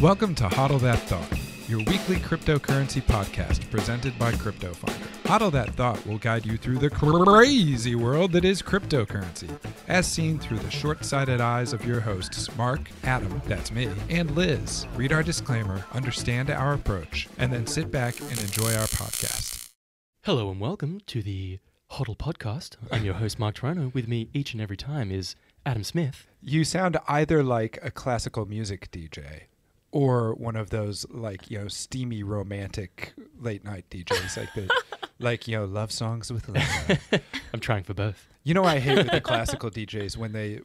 Welcome to HODL That Thought, your weekly cryptocurrency podcast presented by CryptoFinder. HODL That Thought will guide you through the crazy world that is cryptocurrency, as seen through the short-sighted eyes of your hosts, Mark, Adam, that's me, and Liz. Read our disclaimer, understand our approach, and then sit back and enjoy our podcast. Hello and welcome to the HODL podcast. I'm your host, Mark Toronto. With me each and every time is Adam Smith. You sound either like a classical music DJ or one of those, like, you know, steamy romantic late night DJs, like the, like, you know, love songs with love. I'm trying for both. You know, I hate with the classical DJs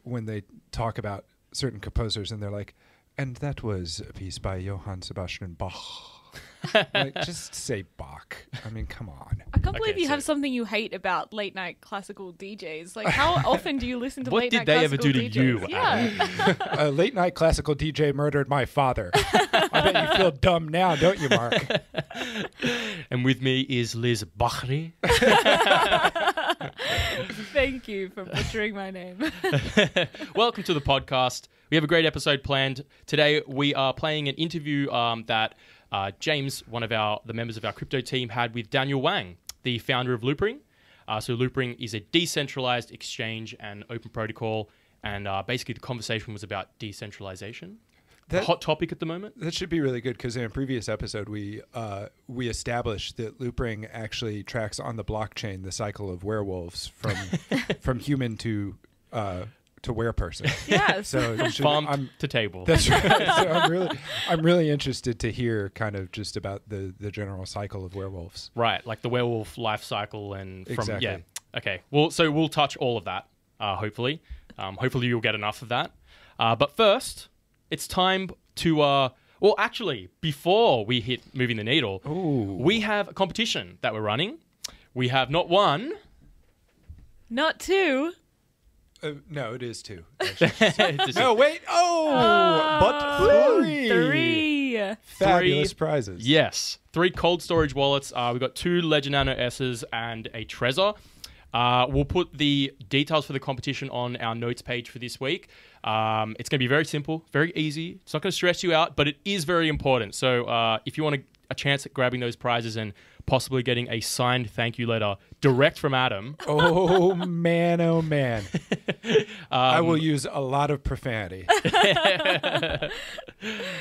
when they talk about certain composers and they're like, and that was a piece by Johann Sebastian Bach. Like, just say Bach. I mean, come on. I can't believe you have something you hate about late night classical DJs. Like, how often do you listen to late night classical DJs? What did they ever do to you? Yeah. A late night classical DJ murdered my father. I bet you feel dumb now, don't you, Mark? And with me is Liz Bachri. Thank you for butchering my name. Welcome to the podcast. We have a great episode planned. Today we are playing an interview that James, one of the members of our crypto team, had with Daniel Wang, the founder of Loopring. So Loopring is a decentralized exchange and open protocol, and basically the conversation was about decentralization. A hot topic at the moment. That should be really good because in a previous episode we established that Loopring actually tracks on the blockchain the cycle of werewolves from human to were-person. Yes. So farm to table. That's right. So I'm really interested to hear kind of just about the general cycle of werewolves. Right, like the werewolf life cycle and from exactly. Yeah. Okay. Well, so we'll touch all of that. Hopefully, hopefully you'll get enough of that. But first, it's time to well, actually, before we hit moving the needle, we have a competition that we're running. We have not one, not two. No, it is two. No, wait. But three. Fabulous prizes. Yes. 3 cold storage wallets. We've got 2 Ledger Nano S's and a Trezor. We'll put the details for the competition on our notes page for this week. It's going to be very simple, very easy. It's not going to stress you out, but it is very important. So if you want a chance at grabbing those prizes and possibly getting a signed thank you letter direct from Adam. Oh, man, oh, man. I will use a lot of profanity.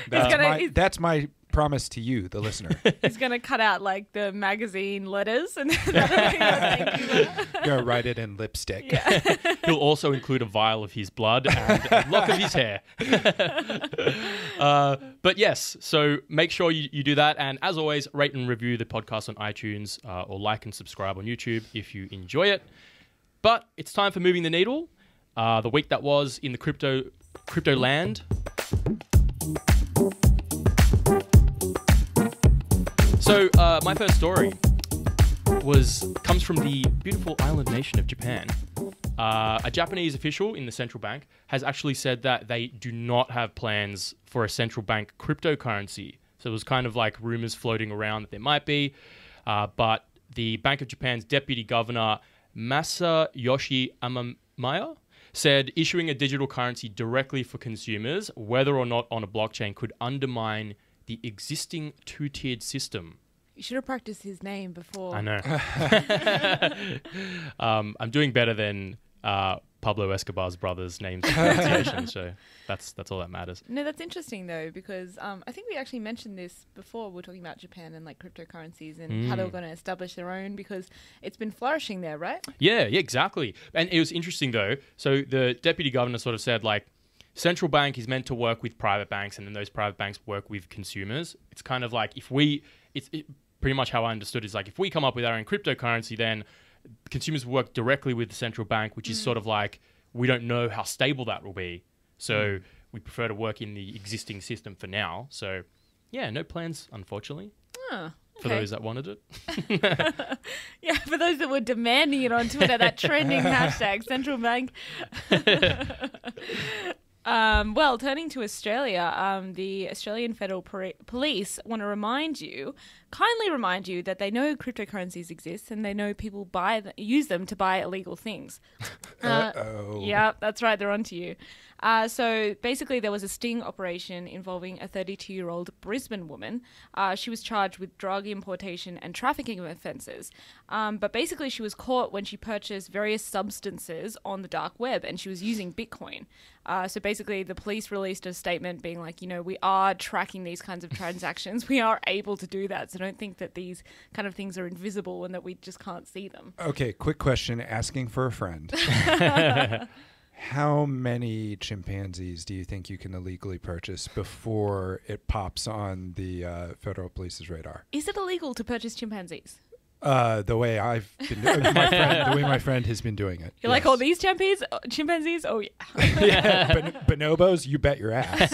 That's my promise to you, the listener. He's going to cut out, like, the magazine letters and that'll be your thank you letter. Gonna write it in lipstick. Yeah. He'll also include a vial of his blood and a lock of his hair. But yes, so make sure you do that. And as always, rate and review the podcast on iTunes or like and subscribe on YouTube if you enjoy it. But it's time for moving the needle. The week that was in the crypto land. So my first story comes from the beautiful island nation of Japan. A Japanese official in the central bank has actually said that they do not have plans for a central bank cryptocurrency. So it was kind of like rumors floating around that there might be, but the Bank of Japan's deputy governor Masayoshi Amamiya said issuing a digital currency directly for consumers, whether or not on a blockchain, could undermine the existing 2-tiered system. You should have practiced his name before. I know. I'm doing better than Pablo Escobar's brother's names pronunciation, so that's all that matters. No, that's interesting though, because I think we actually mentioned this before. We're talking about Japan and like cryptocurrencies and how they were going to establish their own, because it's been flourishing there, right? Yeah, exactly. And it was interesting though. So the deputy governor sort of said, like, central bank is meant to work with private banks, and then those private banks work with consumers. It's kind of like pretty much how I understood is like, if we come up with our own cryptocurrency, then consumers will work directly with the central bank, which is sort of like, we don't know how stable that will be. So we prefer to work in the existing system for now. So yeah, no plans, unfortunately. Oh, for those that wanted it. Yeah, for those that were demanding it on Twitter, that trending hashtag, central bank. Well, turning to Australia, the Australian Federal Police want to kindly remind you that they know cryptocurrencies exist and they know people use them to buy illegal things. Uh-oh. Yeah, that's right. They're onto you. So basically there was a sting operation involving a 32-year-old Brisbane woman. She was charged with drug importation and trafficking offences. But basically she was caught when she purchased various substances on the dark web, and she was using Bitcoin. So basically the police released a statement being like, we are tracking these kinds of transactions. We are able to do that. So don't think that these kind of things are invisible and that we just can't see them. Okay, quick question, asking for a friend. How many chimpanzees do you think you can illegally purchase before it pops on the federal police's radar? Is it illegal to purchase chimpanzees? The way I've been, the way my friend has been doing it. You're like, oh, these chimpanzees? Oh, yeah. Yeah. Bonobos, you bet your ass.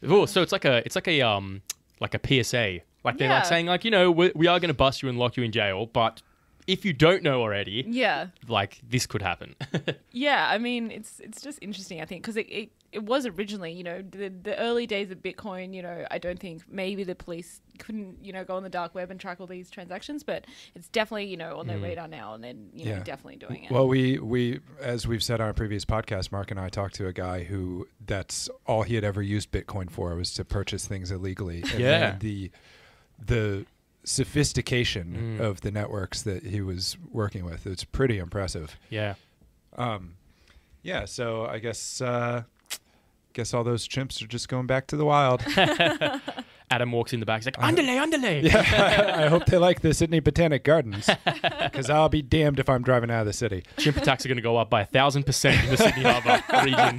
Oh, so it's like a PSA. Like they're like saying like, we are going to bust you and lock you in jail, but if you don't know already, like this could happen. Yeah, I mean, it's just interesting, I think, because it was originally, the early days of Bitcoin, I don't think maybe the police couldn't, go on the dark web and track all these transactions, but it's definitely, on their radar now, and then, definitely doing it. Well, we as we've said on a previous podcast, Mark and I talked to a guy who that's all he had ever used Bitcoin for, was to purchase things illegally. And then the sophistication of the networks that he was working with, it's pretty impressive. So I guess all those chimps are just going back to the wild. Adam walks in the back, he's like, underlay. Yeah, I hope they like the Sydney Botanic Gardens, because I'll be damned if I'm driving out of the city. Chimp attacks are going to go up by 1,000% in the Sydney Harbour region.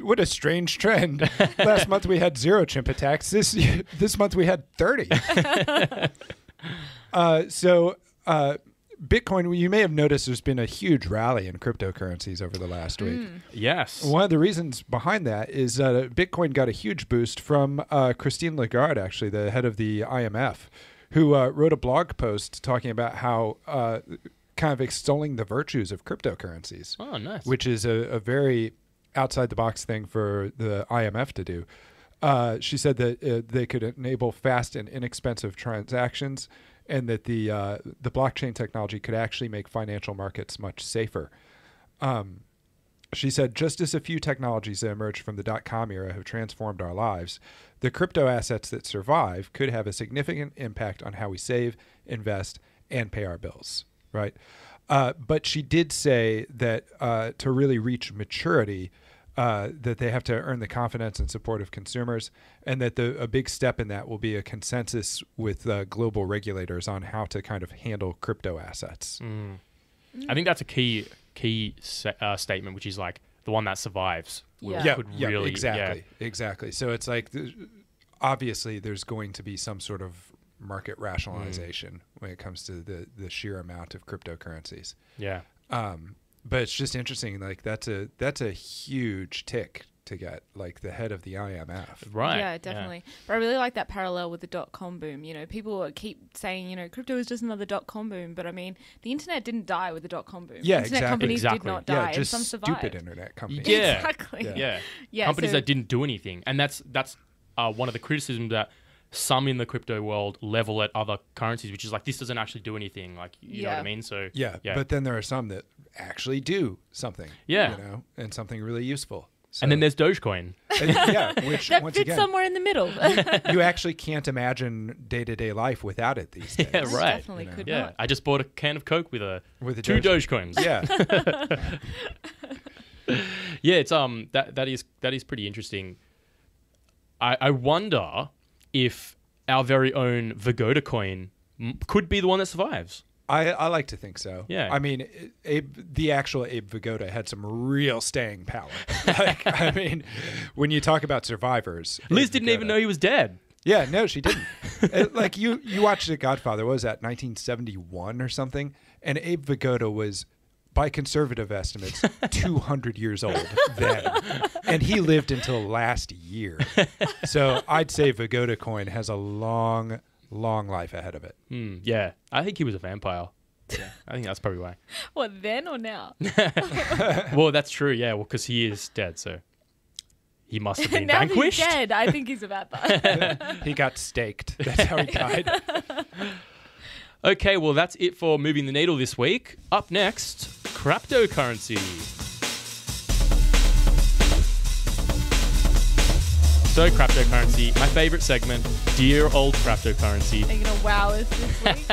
What a strange trend. Last month we had 0 chimp attacks. This month we had 30. Bitcoin, you may have noticed there's been a huge rally in cryptocurrencies over the last week. Yes. One of the reasons behind that is Bitcoin got a huge boost from Christine Lagarde, actually, the head of the IMF, who wrote a blog post talking about how kind of extolling the virtues of cryptocurrencies. Oh, nice. Which is a very outside-the-box thing for the IMF to do. She said that they could enable fast and inexpensive transactions, and that the blockchain technology could actually make financial markets much safer. She said, just as a few technologies that emerged from the dot-com era have transformed our lives, the crypto assets that survive could have a significant impact on how we save, invest, and pay our bills, right? But she did say that to really reach maturity, that they have to earn the confidence and support of consumers, and that a big step in that will be a consensus with global regulators on how to kind of handle crypto assets. I think that's a key statement, which is like the one that survives. Exactly. So it's like, obviously there's going to be some sort of market rationalization when it comes to the sheer amount of cryptocurrencies. Yeah. But it's just interesting. Like that's a huge tick to get, like the head of the IMF. Right. Yeah, definitely. Yeah. But I really like that parallel with the dot-com boom. People keep saying, crypto is just another dot-com boom. But I mean, the internet didn't die with the dot-com boom. Yeah, internet companies did not die, just and some survived. Stupid internet companies. Yeah. Exactly. Yeah. Companies that didn't do anything. And that's one of the criticisms that some in the crypto world level at other currencies, which is like, this doesn't actually do anything. Like, you know what I mean? So but then there are some that actually do something. Yeah. And something really useful. So, and then there's Dogecoin. Which that once fits again, somewhere in the middle. you actually can't imagine day-to-day life without it these days. Yeah, right. Definitely could not. I just bought a can of Coke with two Dogecoins. Yeah. Yeah, it's that is pretty interesting. I wonder if our very own Vagoda coin could be the one that survives. I like to think so. Yeah. I mean, the actual Abe Vigoda had some real staying power. Like, I mean, when you talk about survivors, Liz didn't even know he was dead. Yeah, no, she didn't. Like you watched The Godfather. What was that, 1971 or something? And Abe Vigoda was, by conservative estimates, 200 years old then. And he lived until last year. So I'd say Vigoda coin has a long life ahead of it. Yeah. I think he was a vampire. Yeah. I think that's probably why. What, then or now? Well, that's true, yeah. Well, because he is dead, so he must have been now vanquished. He's dead. I think he's a vampire. He got staked. That's how he died. Okay, well, that's it for Moving the Needle this week. Up next, Craptocurrency. So, Craptocurrency, my favorite segment, dear old Craptocurrency. Are you going to wow us this week?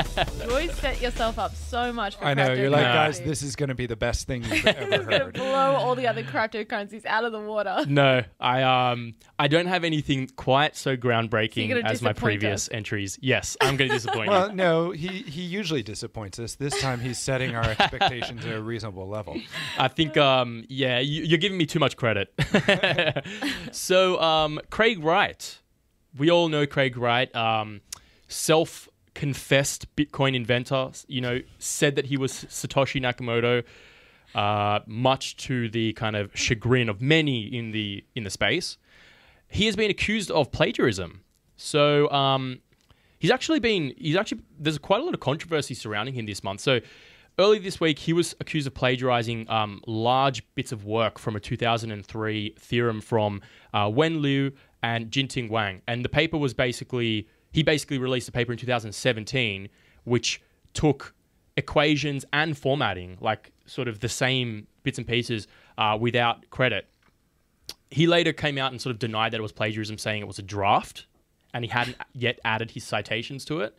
You always set yourself up so much for I know, you're like, Nah. guys, this is going to be the best thing you've ever We're going to heard. blow all the other cryptocurrencies out of the water. No, I don't have anything quite so So you're groundbreaking gonna as my disappoint previous entries. Yes, I'm going to disappoint you. Well, no, he usually disappoints us. This time he's setting our expectations at a reasonable level. I think, yeah, you're giving me too much credit. So, Craig Wright. We all know Craig Wright, self-confessed Bitcoin inventor, said that he was Satoshi Nakamoto, much to the kind of chagrin of many in the space. He has been accused of plagiarism. So, there's quite a lot of controversy surrounding him this month. So, early this week, he was accused of plagiarizing large bits of work from a 2003 theorem from Wen Liu and Daniel Wang. And the paper was he basically released a paper in 2017, which took equations and formatting, like sort of the same bits and pieces, without credit. He later came out and sort of denied that it was plagiarism, saying it was a draft, and he hadn't yet added his citations to it.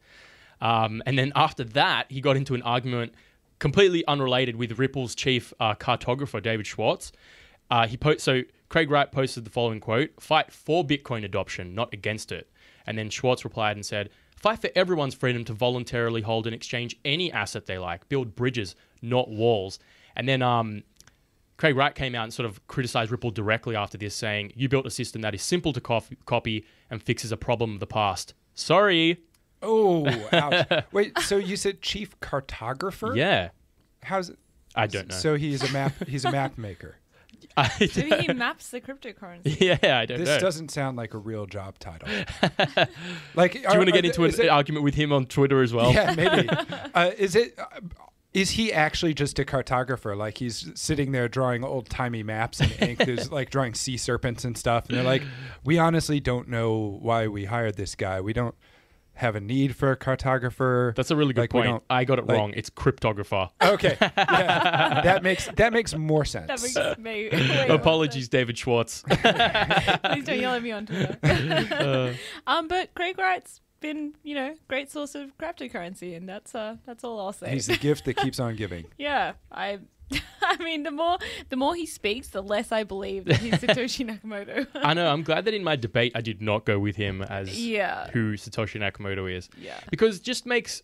And then after that, he got into an argument completely unrelated with Ripple's chief cartographer, David Schwartz. So Craig Wright posted the following quote: "Fight for Bitcoin adoption, not against it." And then Schwartz replied and said, "Fight for everyone's freedom to voluntarily hold and exchange any asset they like. Build bridges, not walls." And then Craig Wright came out and sort of criticized Ripple directly after this, saying, "You built a system that is simple to copy and fixes a problem of the past. Sorry." Oh, ouch. Wait, so you said chief cartographer? Yeah. How's it? I don't know. So he's a map maker. Maybe he maps the cryptocurrency. Yeah, I don't know. This doesn't sound like a real job title. Like, Do you want to get into an argument with him on Twitter as well? Yeah, maybe. Is he actually just a cartographer? Like, he's sitting there drawing old-timey maps in ink. There's like drawing sea serpents and stuff. And they're like, we honestly don't know why we hired this guy. We don't have a need for a cartographer. That's a really good point. I got it wrong. It's cryptographer. Okay. Yeah, that makes more sense. That makes me way more Apologies, David Schwartz. sense. Please don't yell at me on Twitter. But Craig Wright's been, great source of cryptocurrency, and that's all I'll say. He's the gift that keeps on giving. Yeah, I mean, the more he speaks, the less I believe that he's Satoshi Nakamoto. I know. I'm glad that in my debate I did not go with him as Yeah. who Satoshi Nakamoto is. Yeah. Because it just makes,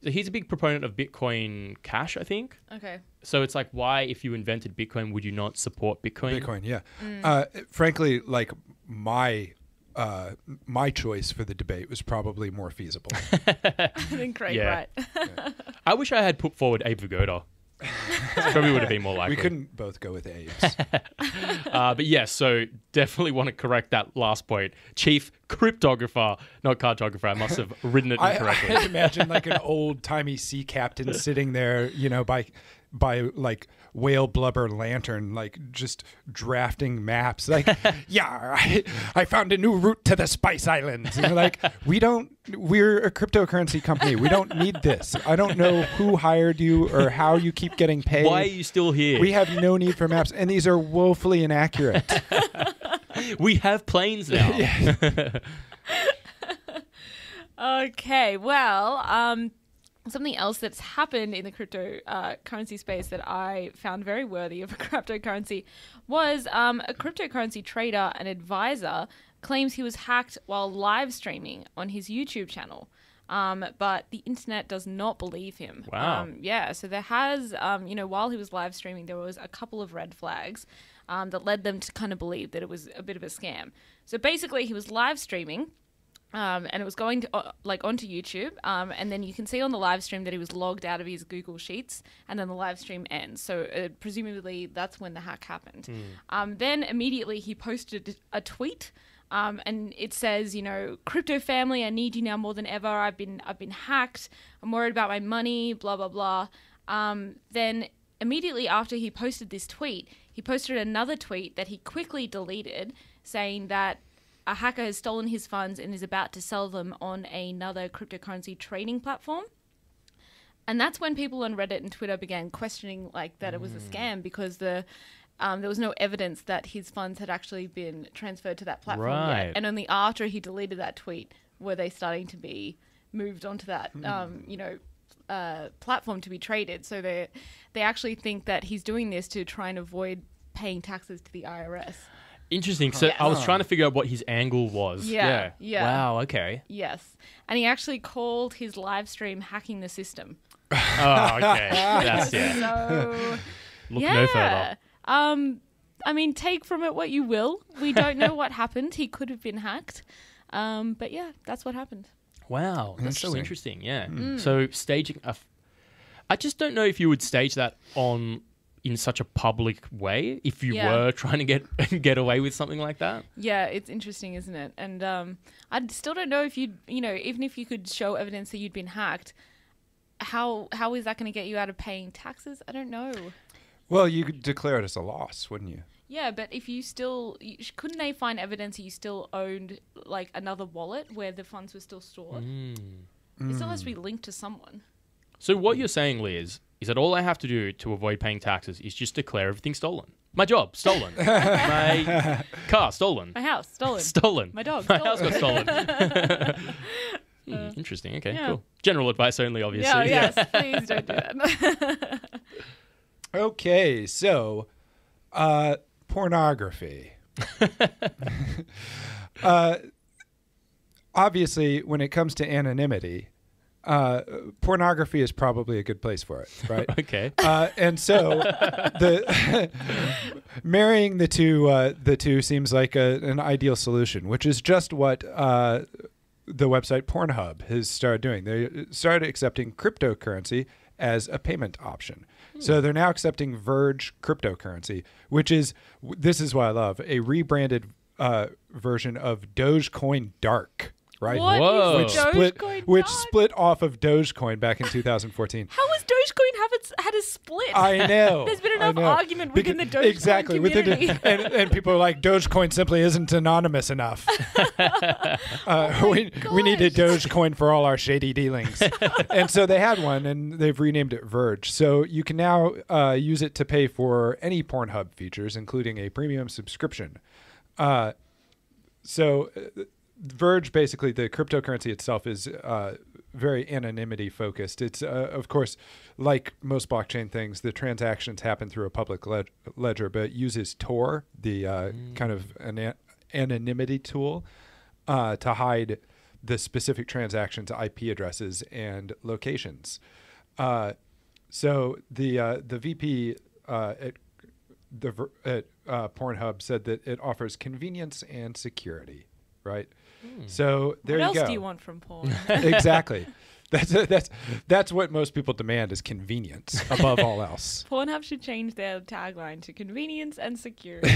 he's a big proponent of Bitcoin Cash, I think. Okay. So it's like, why, if you invented Bitcoin, would you not support Bitcoin? Bitcoin, yeah. Frankly, like my choice for the debate was probably more feasible. I think Craig Yeah. Wright. I wish I had put forward Abe Vigoda. Probably would have been more likely. We couldn't both go with Abe's. But yes, so definitely want to correct that last point. Chief cryptographer, not cartographer. I must have written it incorrectly. I imagine like an old-timey sea captain sitting there, by like whale blubber lantern, like just drafting maps. Like, yeah, I found a new route to the Spice Islands. And like, we're a cryptocurrency company. We don't need this. I don't know who hired you or how you keep getting paid. Why are you still here? We have no need for maps, and these are woefully inaccurate. We have planes now. Okay, well, something else that's happened in the cryptocurrency space that I found very worthy of a cryptocurrency was a cryptocurrency trader and advisor claims he was hacked while live streaming on his YouTube channel. But the internet does not believe him. Wow. Yeah, so there has, while he was live streaming, there was a couple of red flags that led them to kind of believe that it was a bit of a scam. So basically, he was live streaming. And it was going to onto YouTube, and then you can see on the live stream that he was logged out of his Google Sheets, and then the live stream ends. So presumably that's when the hack happened. Then immediately he posted a tweet, and it says, "Crypto family, I need you now more than ever. I've been hacked. I'm worried about my money. Blah blah blah." Then immediately after he posted this tweet, he posted another tweet that he quickly deleted, saying that a hacker has stolen his funds and is about to sell them on another cryptocurrency trading platform. And that's when people on Reddit and Twitter began questioning like that it was a scam because there was no evidence that his funds had actually been transferred to that platform yet. And only after he deleted that tweet were they starting to be moved onto that, platform to be traded. So they actually think that he's doing this to try and avoid paying taxes to the IRS. Interesting. So I was trying to figure out what his angle was. Yeah. Wow, okay. Yes. And he actually called his live stream hacking the system. Oh, okay. That's So, Look no further. I mean, take from it what you will. We don't know what happened. He could have been hacked. But yeah, that's what happened. Wow, that's so interesting. Yeah. So staging I just don't know if you would stage that in such a public way if you were trying to get away with something like that. Yeah, it's interesting, isn't it? And I still don't know if even if you could show evidence that you'd been hacked, how is that going to get you out of paying taxes? I don't know. Well, you could declare it as a loss, wouldn't you? Yeah, but if you still... couldn't they find evidence that you still owned, like, another wallet where the funds were still stored? It still has to be linked to someone. So what you're saying, Liz, is that all I have to do to avoid paying taxes is just declare everything stolen. My job, stolen. My car, stolen. My house, stolen. Stolen. My dog, My stolen. house got stolen. Interesting. Okay, cool. General advice only, obviously. Yeah, yes, please don't do that. Okay, so pornography. Obviously, when it comes to anonymity, pornography is probably a good place for it, right? Okay. And so marrying the two seems like an ideal solution, which is just what the website Pornhub has started doing. They started accepting cryptocurrency as a payment option. So they're now accepting Verge cryptocurrency, which is, this is what I love, a rebranded version of Dogecoin Dark. Right? What Whoa. is Dogecoin Which Dark? split off of Dogecoin back in 2014. How has Dogecoin had a split? I know. There's been enough argument within the Dogecoin community. And people are like, Dogecoin simply isn't anonymous enough. We need a Dogecoin for all our shady dealings. And so they had one, and they've renamed it Verge. So you can now use it to pay for any Pornhub features, including a premium subscription. Verge, basically, the cryptocurrency itself is very anonymity focused. It's, of course, like most blockchain things, the transactions happen through a public ledger, but it uses Tor, the kind of anonymity tool, to hide the specific transactions' IP addresses and locations. So the VP at Pornhub said that it offers convenience and security. Right. So there you go. What else do you want from porn? Exactly. That's what most people demand is convenience above all else. Pornhub should change their tagline to convenience and security.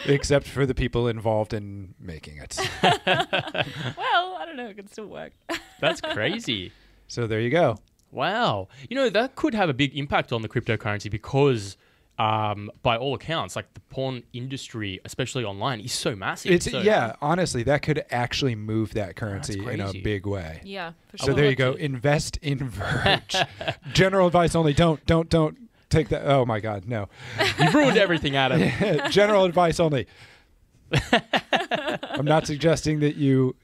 Except for the people involved in making it. Well, I don't know. It could still work. That's crazy. So there you go. Wow. That could have a big impact on the cryptocurrency because by all accounts, like the porn industry, especially online, is so massive. Honestly, that could actually move that currency in a big way. Yeah, for So sure. there you go. Invest in Verge. General advice only. Don't take that. Oh my God, no. You've ruined everything, Adam. General advice only. I'm not suggesting that you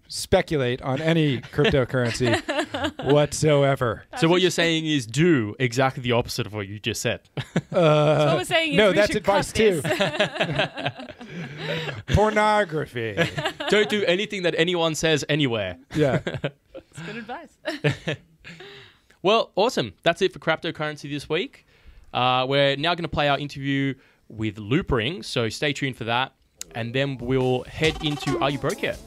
speculate on any cryptocurrency whatsoever. So what you're saying is do exactly the opposite of what you just said. So what we're saying is no, we that's should advice cut too. this. Pornography. Don't do anything that anyone says anywhere. Yeah. It's good advice. Well, awesome. That's it for Craptocurrency this week. We're now going to play our interview with Loopring, so stay tuned for that. And then we'll head into Are You Broke Yet?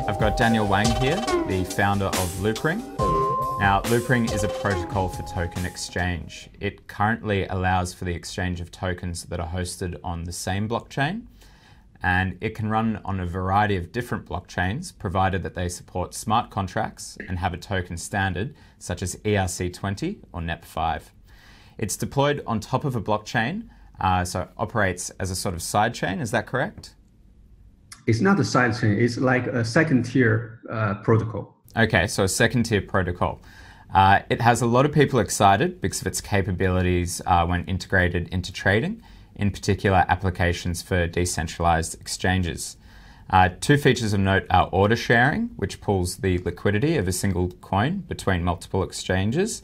I've got Daniel Wang here, the founder of Loopring. Now, Loopring is a protocol for token exchange. It currently allows for the exchange of tokens that are hosted on the same blockchain, and it can run on a variety of different blockchains, provided that they support smart contracts and have a token standard, such as ERC20 or NEP5. It's deployed on top of a blockchain, so it operates as a sort of sidechain. Is that correct? It's not a side chain. It's like a second tier protocol. Okay, so a second tier protocol. It has a lot of people excited because of its capabilities when integrated into trading, in particular applications for decentralized exchanges. Two features of note are order sharing, which pools the liquidity of a single coin between multiple exchanges,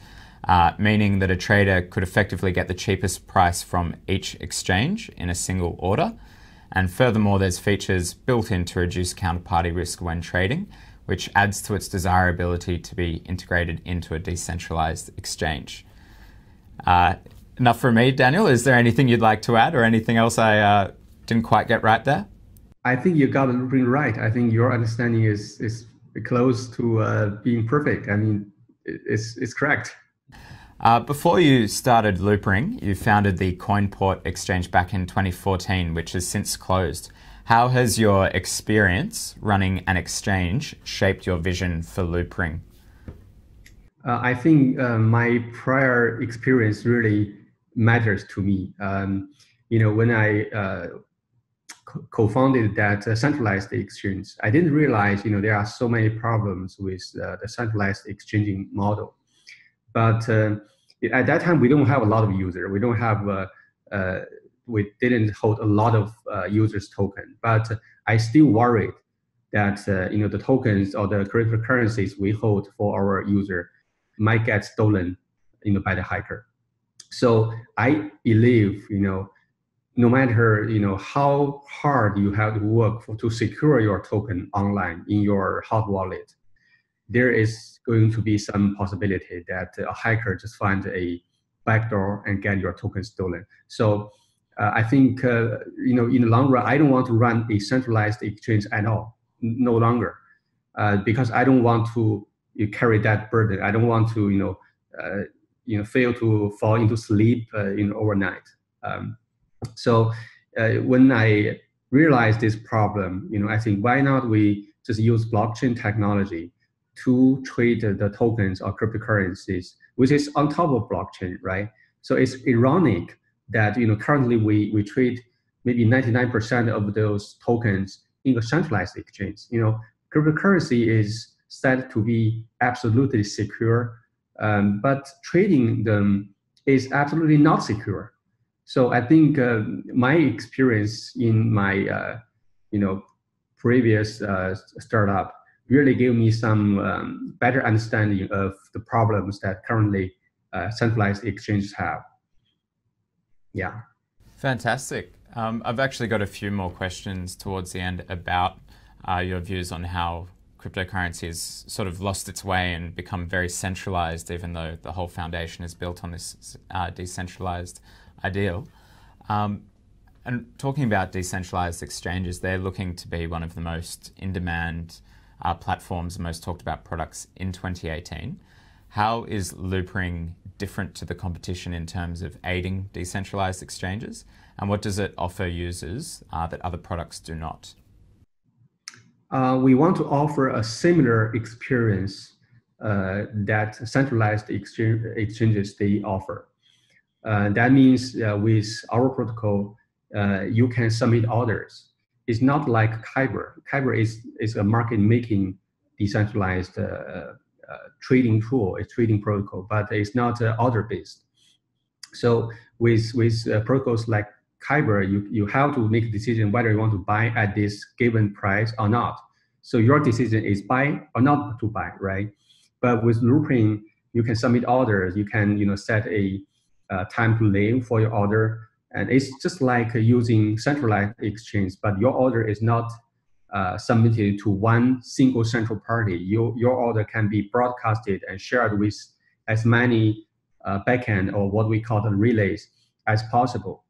meaning that a trader could effectively get the cheapest price from each exchange in a single order. And furthermore, there's features built in to reduce counterparty risk when trading, which adds to its desirability to be integrated into a decentralized exchange. Enough from me, Daniel. Is there anything you'd like to add or anything else I didn't quite get right there? I think you got it right. I think your understanding is close to being perfect. I mean, it's correct. Before you started Loopring, you founded the CoinPort exchange back in 2014, which has since closed. How has your experience running an exchange shaped your vision for Loopring? I think my prior experience really matters to me. When I co-founded that centralized exchange, I didn't realize, there are so many problems with the centralized exchanging model. But at that time, we don't have a lot of users. We don't have, we didn't hold a lot of users token. But I still worried that the tokens or the cryptocurrencies we hold for our user might get stolen, by the hacker. So I believe, no matter how hard you have to work to secure your token online in your hot wallet, there is going to be some possibility that a hacker just finds a backdoor and get your token stolen. So I think in the long run, I don't want to run a centralized exchange at all, no longer, because I don't want to carry that burden. I don't want to fail to fall into sleep overnight. So when I realized this problem, I think why not we just use blockchain technology to trade the tokens or cryptocurrencies, which is on top of blockchain, right? So it's ironic that currently we trade maybe 99% of those tokens in a centralized exchange. Cryptocurrency is said to be absolutely secure, but trading them is absolutely not secure. So I think my experience in my previous startup really gave me some better understanding of the problems that currently centralized exchanges have. Yeah. Fantastic. I've actually got a few more questions towards the end about your views on how cryptocurrency has sort of lost its way and become very centralized, even though the whole foundation is built on this decentralized ideal. And talking about decentralized exchanges, they're looking to be one of the most in-demand platforms and most talked about products in 2018. How is Loopring different to the competition in terms of aiding decentralized exchanges? And what does it offer users that other products do not? We want to offer a similar experience that centralized exchanges they offer. That means with our protocol, you can submit orders. It's not like Kyber. Kyber is a market-making decentralized trading tool, a trading protocol, but it's not order-based. So with protocols like Kyber, you have to make a decision whether you want to buy at this given price or not. So your decision is buy or not to buy, right? But with Loopring, you can submit orders. You can set a time to live for your order. And it's just like using centralized exchange, but your order is not submitted to one single central party. Your order can be broadcasted and shared with as many backend or what we call the relays as possible.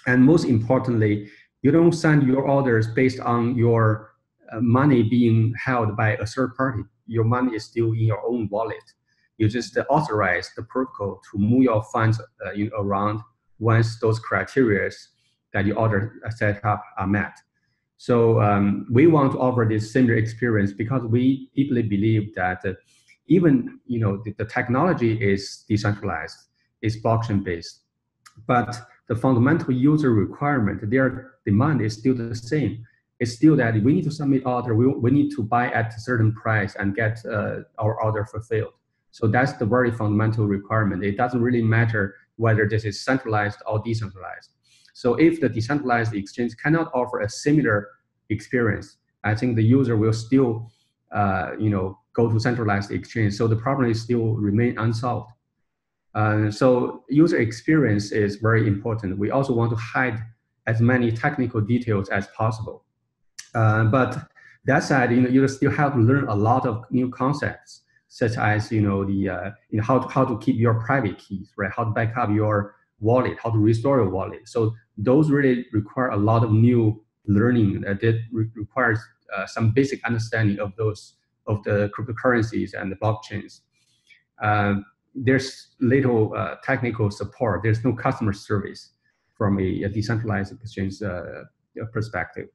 And most importantly, you don't send your orders based on your money being held by a third party. Your money is still in your own wallet. You just authorize the protocol to move your funds around once those criteria that your order set up are met. So we want to offer this similar experience because we deeply believe that even the technology is decentralized, it's blockchain based, but the fundamental user requirement, their demand is still the same. it's still that we need to submit order. We need to buy at a certain price and get our order fulfilled. So that's the very fundamental requirement. It doesn't really matter whether this is centralized or decentralized. So if the decentralized exchange cannot offer a similar experience, I think the user will still go to centralized exchange. So the problem is still remain unsolved. So user experience is very important. We also want to hide as many technical details as possible. But that said, you still have to learn a lot of new concepts, such as how to keep your private keys, right? How to back up your wallet, how to restore your wallet. So those really require a lot of new learning that requires some basic understanding of the cryptocurrencies and the blockchains. There's little technical support. There's no customer service from a decentralized exchange perspective.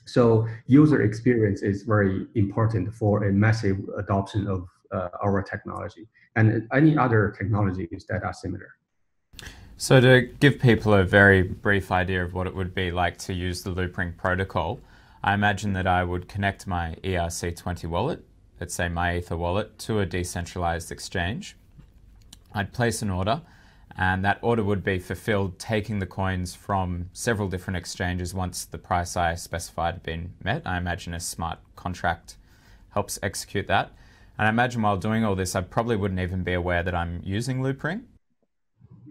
So user experience is very important for a massive adoption of our technology and any other technologies that are similar. So to give people a very brief idea of what it would be like to use the Loopring protocol, I imagine that I would connect my ERC20 wallet, let's say my Ether wallet, to a decentralized exchange. I'd place an order, and that order would be fulfilled taking the coins from several different exchanges once the price I specified had been met. I imagine a smart contract helps execute that. And I imagine while doing all this, I probably wouldn't even be aware that I'm using Loopring.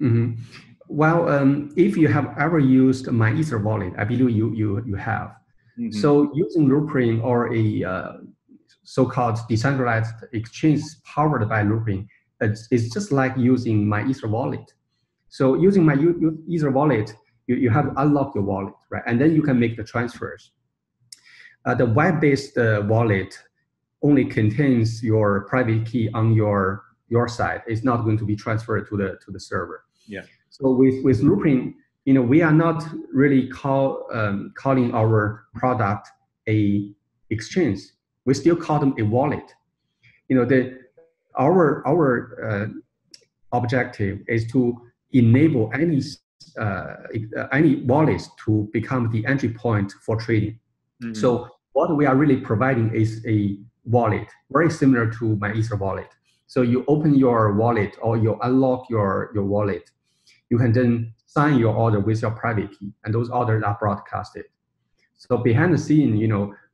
Mm-hmm. Well, if you have ever used my Ether wallet, I believe you have. Mm-hmm. So using Loopring or a so-called decentralized exchange powered by Loopring, it's just like using my Ether wallet. So using my Ether wallet, you have to unlock your wallet, right? And then you can make the transfers. The web-based wallet only contains your private key on your side. It's not going to be transferred to the server. Yeah. So with Loopring, we are not really calling our product a exchange. We still call them a wallet. Our objective is to enable any wallets to become the entry point for trading. Mm-hmm. So what we are really providing is a wallet, very similar to my Ether wallet. So you open your wallet or you unlock your wallet. You can then sign your order with your private key, and those orders are broadcasted. So behind the scene,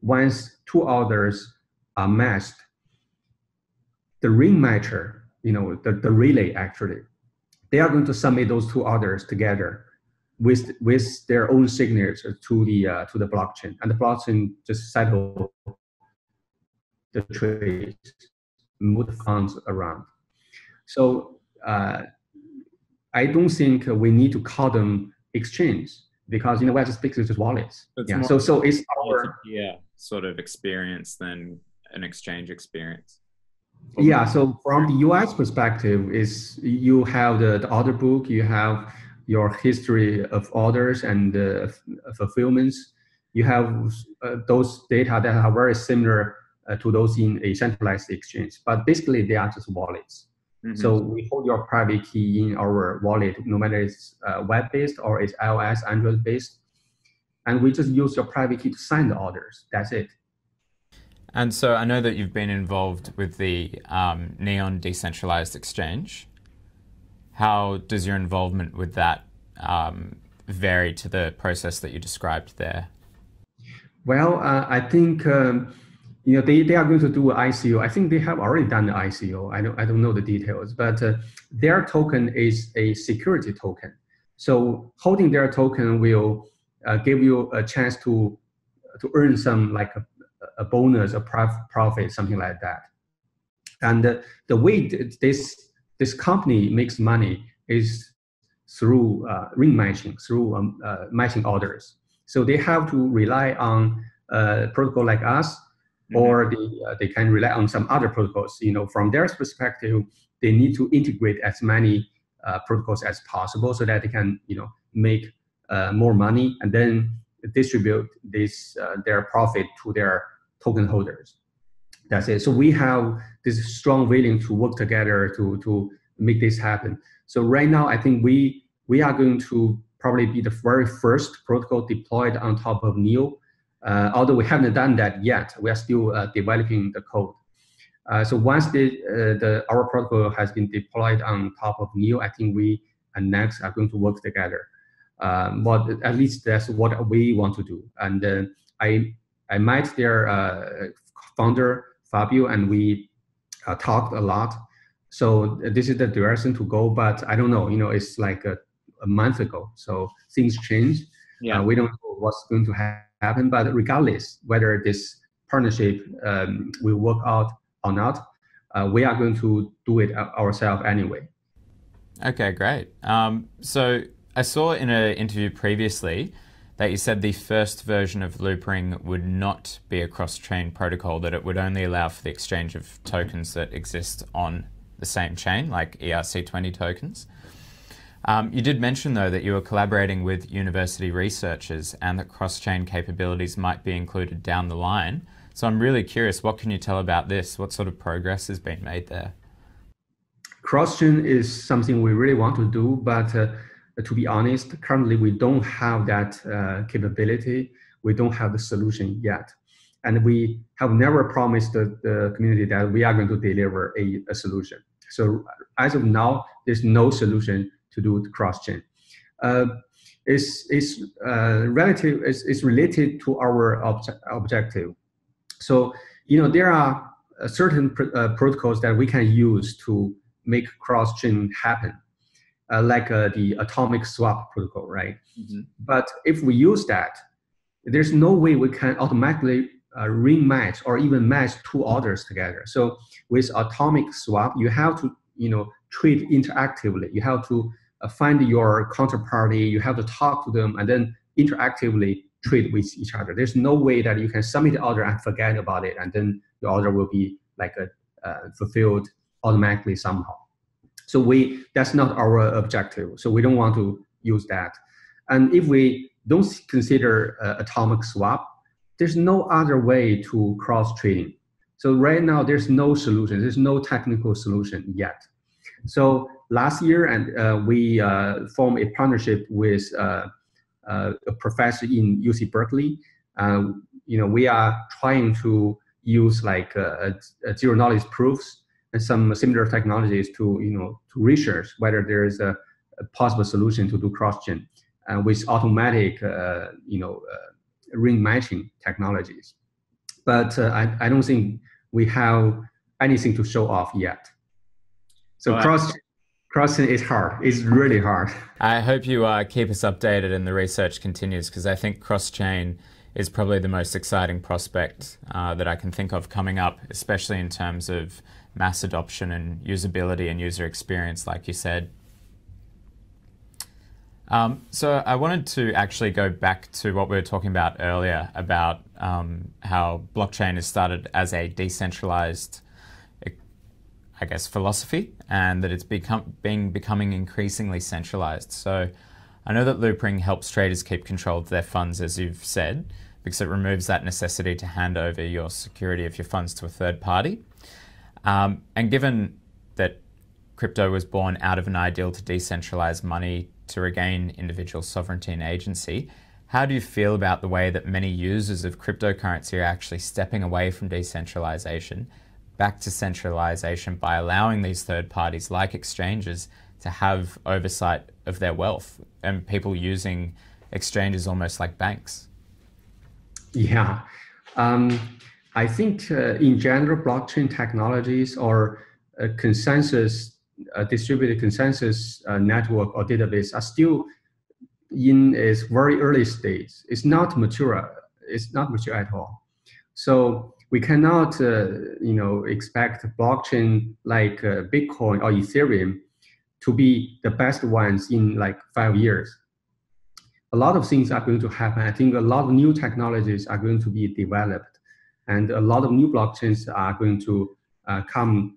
once two orders are matched, the ring matcher, the relay actually, they are going to submit those two orders together with their own signature to the blockchain, and the blockchain just settle the trades, move the funds around. So I don't think we need to call them exchange because we're just just wallets. Yeah. So it's our sort of experience than an exchange experience. Yeah, so from the US perspective, is you have the order book, you have your history of orders and fulfillments. You have those data that are very similar to those in a centralized exchange, but basically they are just wallets. Mm-hmm. So we hold your private key in our wallet, no matter it's web-based or it's iOS, Android-based, and we just use your private key to sign the orders. That's it. And so I know that you've been involved with the Neon Decentralized Exchange. How does your involvement with that vary to the process that you described there? Well, I think they are going to do an ICO. I think they have already done the ICO. I don't know the details, but their token is a security token. So holding their token will give you a chance to earn some like a bonus, a profit, something like that. And the way this company makes money is through ring matching, through matching orders. So they have to rely on a protocol like us, or they can rely on some other protocols. From their perspective, they need to integrate as many protocols as possible so that they can, make more money and then distribute their profit to their token holders. That's it. So we have this strong willing to work together to make this happen. So right now, I think we are going to probably be the very first protocol deployed on top of Neo. Although we haven't done that yet, we are still developing the code. So once our protocol has been deployed on top of NEO, I think we and Next are going to work together. But at least that's what we want to do. And I met their founder, Fabio, and we talked a lot. So this is the direction to go, but I don't know, it's like a month ago. So things change. Yeah. We don't know what's going to happen, but regardless whether this partnership will work out or not, we are going to do it ourselves anyway. Okay, great. So I saw in an interview previously that you said the first version of Loopring would not be a cross-chain protocol, that it would only allow for the exchange of tokens that exist on the same chain, like ERC20 tokens. You did mention, though, that you were collaborating with university researchers and that cross-chain capabilities might be included down the line. So I'm really curious, what can you tell about this? What sort of progress has been made there? Cross-chain is something we really want to do, but to be honest, currently we don't have that capability. We don't have the solution yet. And we have never promised the community that we are going to deliver a solution. So as of now, there's no solution to do the cross-chain. It's related to our objective. So, there are certain protocols that we can use to make cross-chain happen, like the atomic swap protocol, right? Mm-hmm. But if we use that, there's no way we can automatically ring match or even match two orders together. So with atomic swap, you have to, trade interactively. You have to find your counterparty, you have to talk to them, and then interactively trade with each other. There's no way that you can submit the order and forget about it, and then the order will be like fulfilled automatically somehow. So that's not our objective. So we don't want to use that. And if we don't consider atomic swap, there's no other way to cross trading. So right now there's no solution. There's no technical solution yet. So last year, and we formed a partnership with a professor in UC Berkeley. We are trying to use like zero knowledge proofs and some similar technologies to research whether there is a possible solution to do cross-chain with automatic ring matching technologies. But I don't think we have anything to show off yet. So cross-chain is hard. It's really hard. I hope you keep us updated and the research continues, because I think cross-chain is probably the most exciting prospect that I can think of coming up, especially in terms of mass adoption and usability and user experience, like you said. So I wanted to actually go back to what we were talking about earlier about how blockchain has started as a decentralized, I guess, philosophy, and that it's becoming increasingly centralized. So I know that Loopring helps traders keep control of their funds, as you've said, because it removes that necessity to hand over your security of your funds to a third party. And given that crypto was born out of an ideal to decentralize money to regain individual sovereignty and agency, how do you feel about the way that many users of cryptocurrency are actually stepping away from decentralization back to centralization by allowing these third parties like exchanges to have oversight of their wealth, and people using exchanges almost like banks? Yeah. I think in general, blockchain technologies or distributed consensus network or database are still in its very early stage. It's not mature. It's not mature at all. So we cannot, expect blockchain like Bitcoin or Ethereum to be the best ones in like 5 years. A lot of things are going to happen. I think a lot of new technologies are going to be developed, and a lot of new blockchains are going to come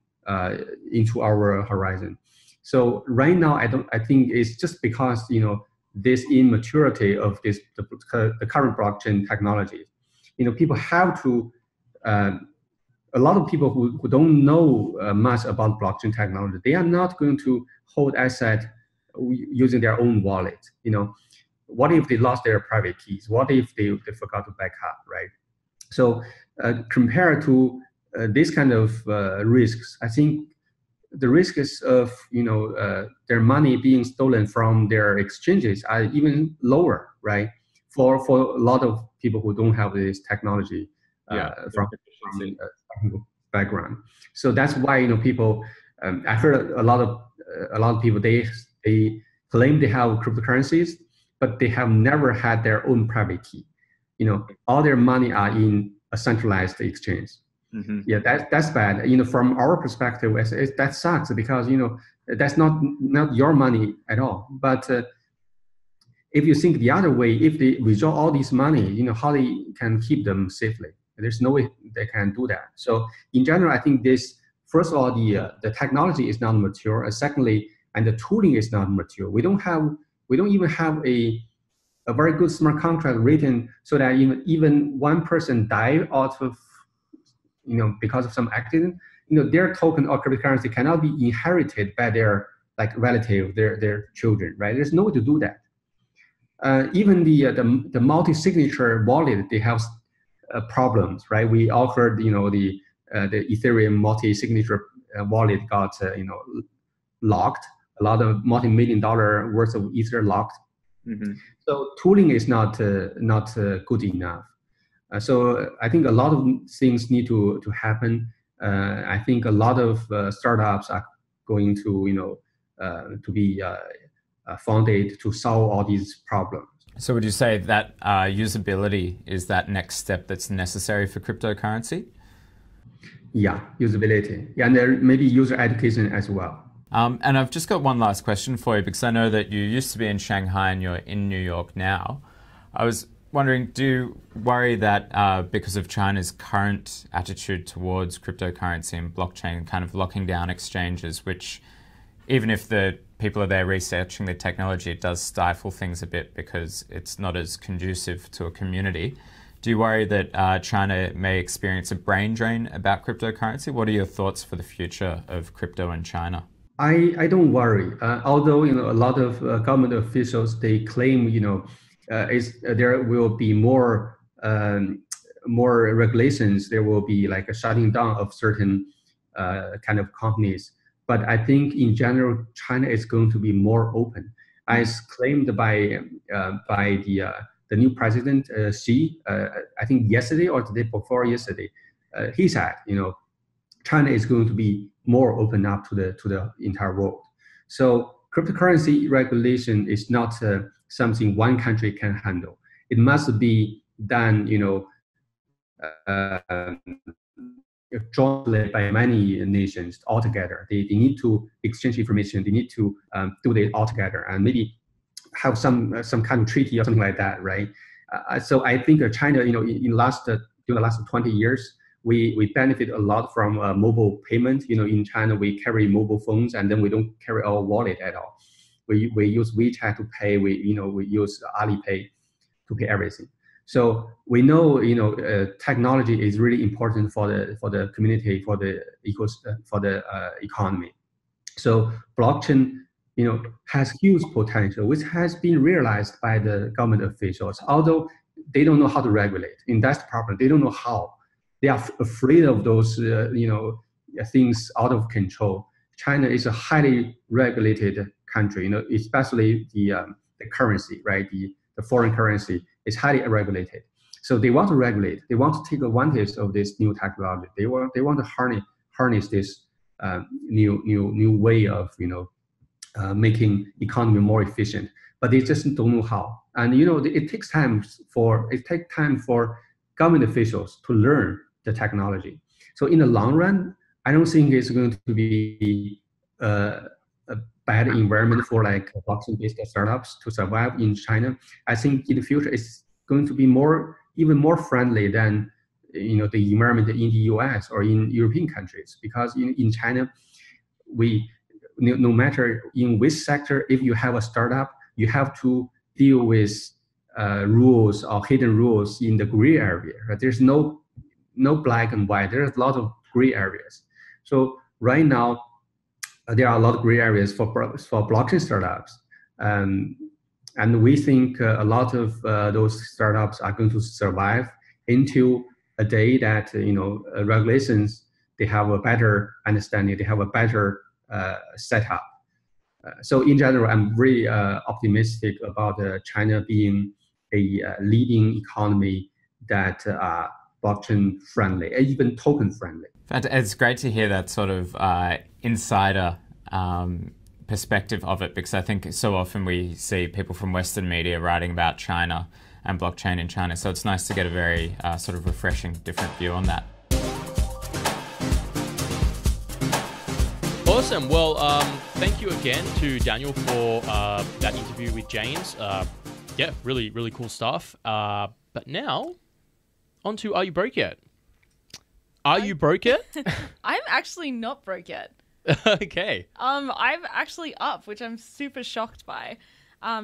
into our horizon. So right now, I think it's just because this immaturity of the current blockchain technology. People have to. A lot of people who don't know much about blockchain technology, they are not going to hold asset using their own wallet. what if they lost their private keys? What if they forgot to back up, right? So compared to this kind of risks, I think the risks of their money being stolen from their exchanges are even lower, right? For a lot of people who don't have this technology from technical background. So that's why people. I heard a lot of people they claim they have cryptocurrencies, but they have never had their own private key. All their money are in a centralized exchange. Mm-hmm. Yeah, that's bad. From our perspective, that sucks because that's not your money at all. But if you think the other way, if they withdraw all this money, how they can keep them safely? There's no way they can do that. So in general, I think this. First of all, the technology is not mature. Secondly, and the tooling is not mature. We don't even have a very good smart contract written so that even one person die out of because of some accident, their token or cryptocurrency cannot be inherited by their relative, their children, right? There's no way to do that. Even the multi-signature wallet, they have problems, right? We offered the Ethereum multi-signature wallet got locked. A lot of multi-million-dollar worth of Ether locked. Mm-hmm. So tooling is not good enough. So I think a lot of things need to happen. I think a lot of startups are going to be founded to solve all these problems. So would you say that usability is that next step that's necessary for cryptocurrency? Yeah, usability. Yeah, and there may be user education as well. And I've just got one last question for you, because I know that you used to be in Shanghai and you're in New York now. I was wondering, do you worry that because of China's current attitude towards cryptocurrency and blockchain kind of locking down exchanges, which even if the people are there researching the technology, it does stifle things a bit because it's not as conducive to a community. Do you worry that China may experience a brain drain about cryptocurrency? What are your thoughts for the future of crypto in China? I don't worry. Although a lot of government officials, they claim there will be more regulations. There will be like a shutting down of certain kind of companies. But I think in general, China is going to be more open, as claimed by the new president Xi. I think yesterday or the day before yesterday, he said China is going to be more open up to the entire world. So cryptocurrency regulation is not something one country can handle. It must be done, jointly by many nations altogether. They need to exchange information. They need to do it all together and maybe have some kind of treaty or something like that, right? So I think China, in the last 20 years, we benefit a lot from mobile payment. In China, we carry mobile phones and then we don't carry our wallet at all. We use WeChat to pay. We use Alipay to pay everything. So we know technology is really important for the community, for the economy. So blockchain has huge potential, which has been realized by the government officials, although they don't know how to regulate. And that's the problem. They don't know how. They are afraid of those, things out of control. China is a highly regulated country, especially the currency, right? The foreign currency is highly regulated. So they want to regulate. They want to take advantage of this new technology. They want to harness this new way of making economy more efficient. But they just don't know how. And it takes time for government officials to learn the technology. So in the long run, I don't think it's going to be a bad environment for like blockchain-based startups to survive in China. I think in the future it's going to be even more friendly than the environment in the US or in European countries, because in China, no matter in which sector, if you have a startup, you have to deal with rules or hidden rules in the gray area. Right? There's no black and white. There's a lot of gray areas. So right now, there are a lot of gray areas for blockchain startups. And we think a lot of those startups are going to survive until a day that regulations, they have a better understanding, they have a better setup. So in general, I'm really optimistic about China being a leading economy that are blockchain friendly, even token friendly. It's great to hear that sort of insider perspective of it, because I think so often we see people from Western media writing about China and blockchain in China. So it's nice to get a very sort of refreshing, different view on that. Awesome. Well, thank you again to Daniel for that interview with James. Yeah, really, really cool stuff. But now, on to Are You Broke Yet? Are you broke yet? I'm actually not broke yet. Okay. I'm actually up, which I'm super shocked by.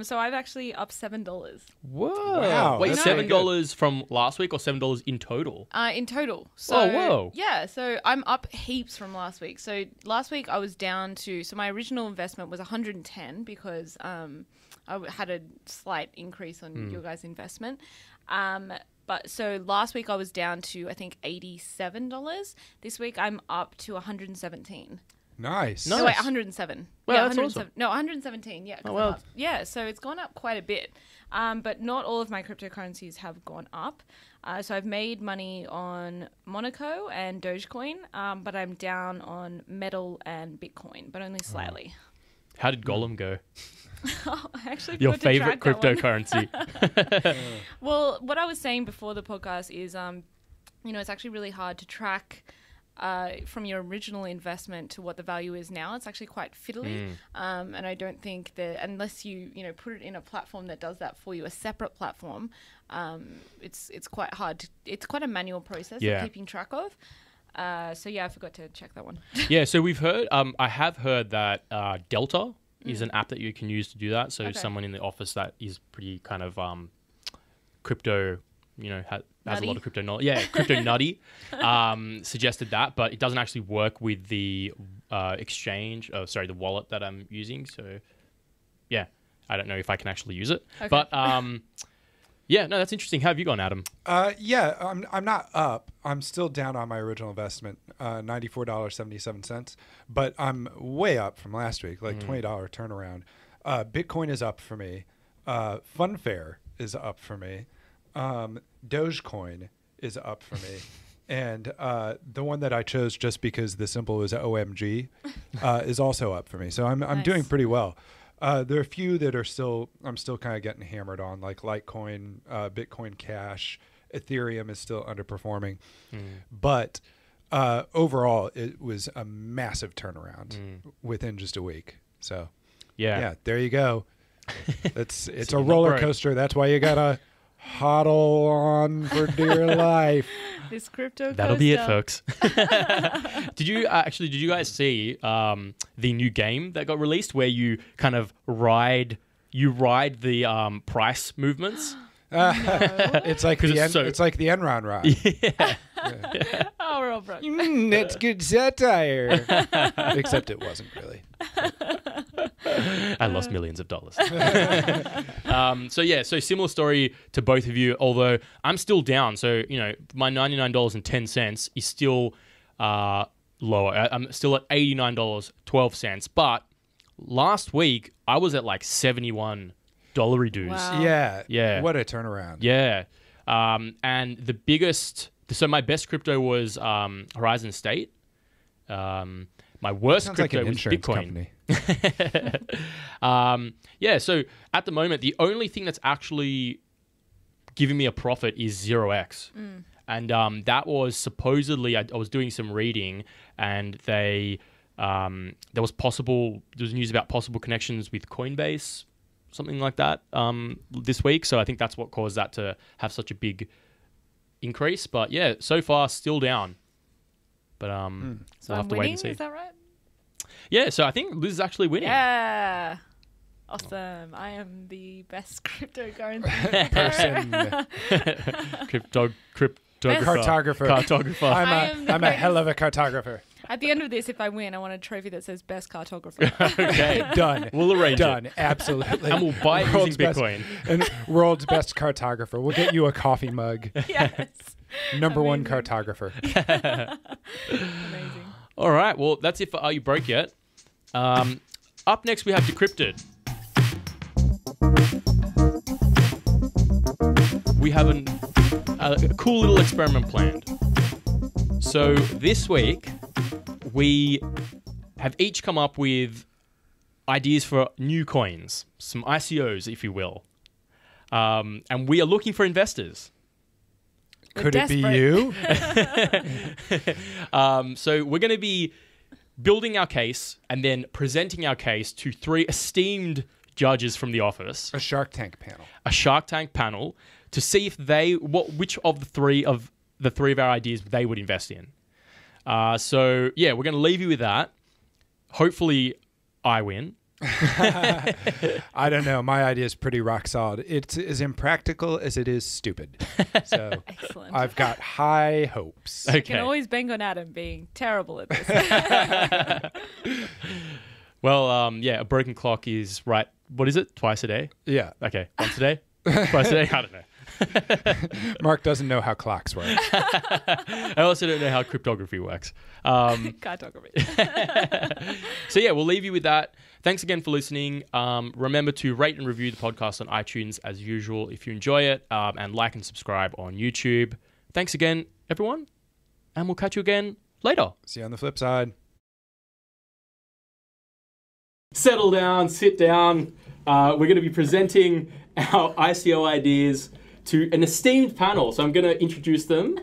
So I've actually up $7. Whoa. Wow, Wait, that's $7 from last week or $7 in total? In total. So, Oh, whoa. Yeah, so I'm up heaps from last week. So last week I was down to, so my original investment was 110 because I had a slight increase on your guys' investment. But so last week I was down to, I think, $87. This week I'm up to 117. Nice. No, wait, 107. Well, yeah, that's 107. awesome. No, 117. Yeah. 'cause Oh, well. I'm up. Yeah, so it's gone up quite a bit. But not all of my cryptocurrencies have gone up. So I've made money on Monaco and Dogecoin, but I'm down on Metal and Bitcoin, but only slightly. How did Golem go? I actually Your forgot to favorite track that one. cryptocurrency? Well, what I was saying before the podcast is, it's actually really hard to track from your original investment to what the value is now. It's actually quite fiddly. And I don't think that unless you put it in a platform that does that for you, a separate platform, it's quite hard. It's quite a manual process of keeping track of. So yeah, I forgot to check that one. Yeah, so we've heard, I have heard that Delta is an app that you can use to do that. So someone in the office that is pretty kind of crypto, has a lot of crypto knowledge. Yeah, crypto nutty, suggested that, but it doesn't actually work with the the wallet that I'm using. So yeah, I don't know if I can actually use it. Okay. But yeah, no, that's interesting. How have you gone, Adam? Yeah, I'm not up. I'm still down on my original investment, $94.77, but I'm way up from last week, like $20 turnaround. Bitcoin is up for me. Funfair is up for me. Dogecoin is up for me. And the one that I chose just because the symbol is OMG is also up for me. So I'm doing pretty well. There are a few that I'm still kind of getting hammered on, like Litecoin, Bitcoin Cash, Ethereum is still underperforming. But overall, it was a massive turnaround within just a week. So yeah, there you go. It's a roller coaster. That's why you gotta HODL on for dear life. This crypto That'll be it, folks. Did you guys see the new game that got released where you kind of ride the price movements? It's like it's like the Enron ride. Yeah. Oh, we're all broke. That's good satire. Except it wasn't really. I lost millions of dollars. So similar story to both of you, although I'm still down. So, my $99.10 is still lower. I'm still at $89.12. But last week, I was at like $71 dues. Wow. Yeah. What a turnaround. Yeah. And the biggest... So my best crypto was Horizon State. My worst crypto was Bitcoin. Yeah, so at the moment, the only thing that's actually giving me a profit is 0x. And that was supposedly, I was doing some reading, and there was news about possible connections with Coinbase, something like that, this week. So I think that's what caused that to have such a big increase. But yeah, so far still down. But So we'll have I'm to winning, wait and see. is that right? Yeah, so I think Liz is actually winning. Yeah. Awesome. I am the best cryptocurrency Person. Cartographer. I'm a hell of a cartographer. At the end of this, if I win, I want a trophy that says best cartographer. Okay. Done. We'll arrange Done. it. Absolutely. And we'll buy it using Bitcoin. And world's best cartographer. We'll get you a coffee mug. Yes. Number one Amazing. cartographer. Amazing. All right. Well, that's it for Are You Broke Yet? Up next, we have Decrypted. We have a cool little experiment planned. So this week, we have each come up with ideas for new coins, some ICOs, if you will. And we are looking for investors. Could We're it be desperate. you? So we're going to be building our case and then presenting our case to 3 esteemed judges from the office, A Shark Tank panel. a Shark Tank panel, to see if which of the three of our ideas they would invest in. So yeah, we're going to leave you with that. Hopefully, I win. I don't know. My idea is pretty rock solid. It's as impractical as it is stupid. So Excellent. I've got high hopes. Okay. You can always bank on Adam being terrible at this. Well, yeah, a broken clock is right. What is it? Twice a day? Yeah. Okay. Once a day? Twice a day? I don't know. Mark doesn't know how clocks work. I also don't know how cryptography works. Cartography. So yeah, we'll leave you with that. Thanks again for listening. Remember to rate and review the podcast on iTunes as usual if you enjoy it, and like and subscribe on YouTube. Thanks again, everyone, and we'll catch you again later. See you on the flip side. Settle down, sit down. We're going to be presenting our ICO ideas to an esteemed panel. So I'm going to introduce them.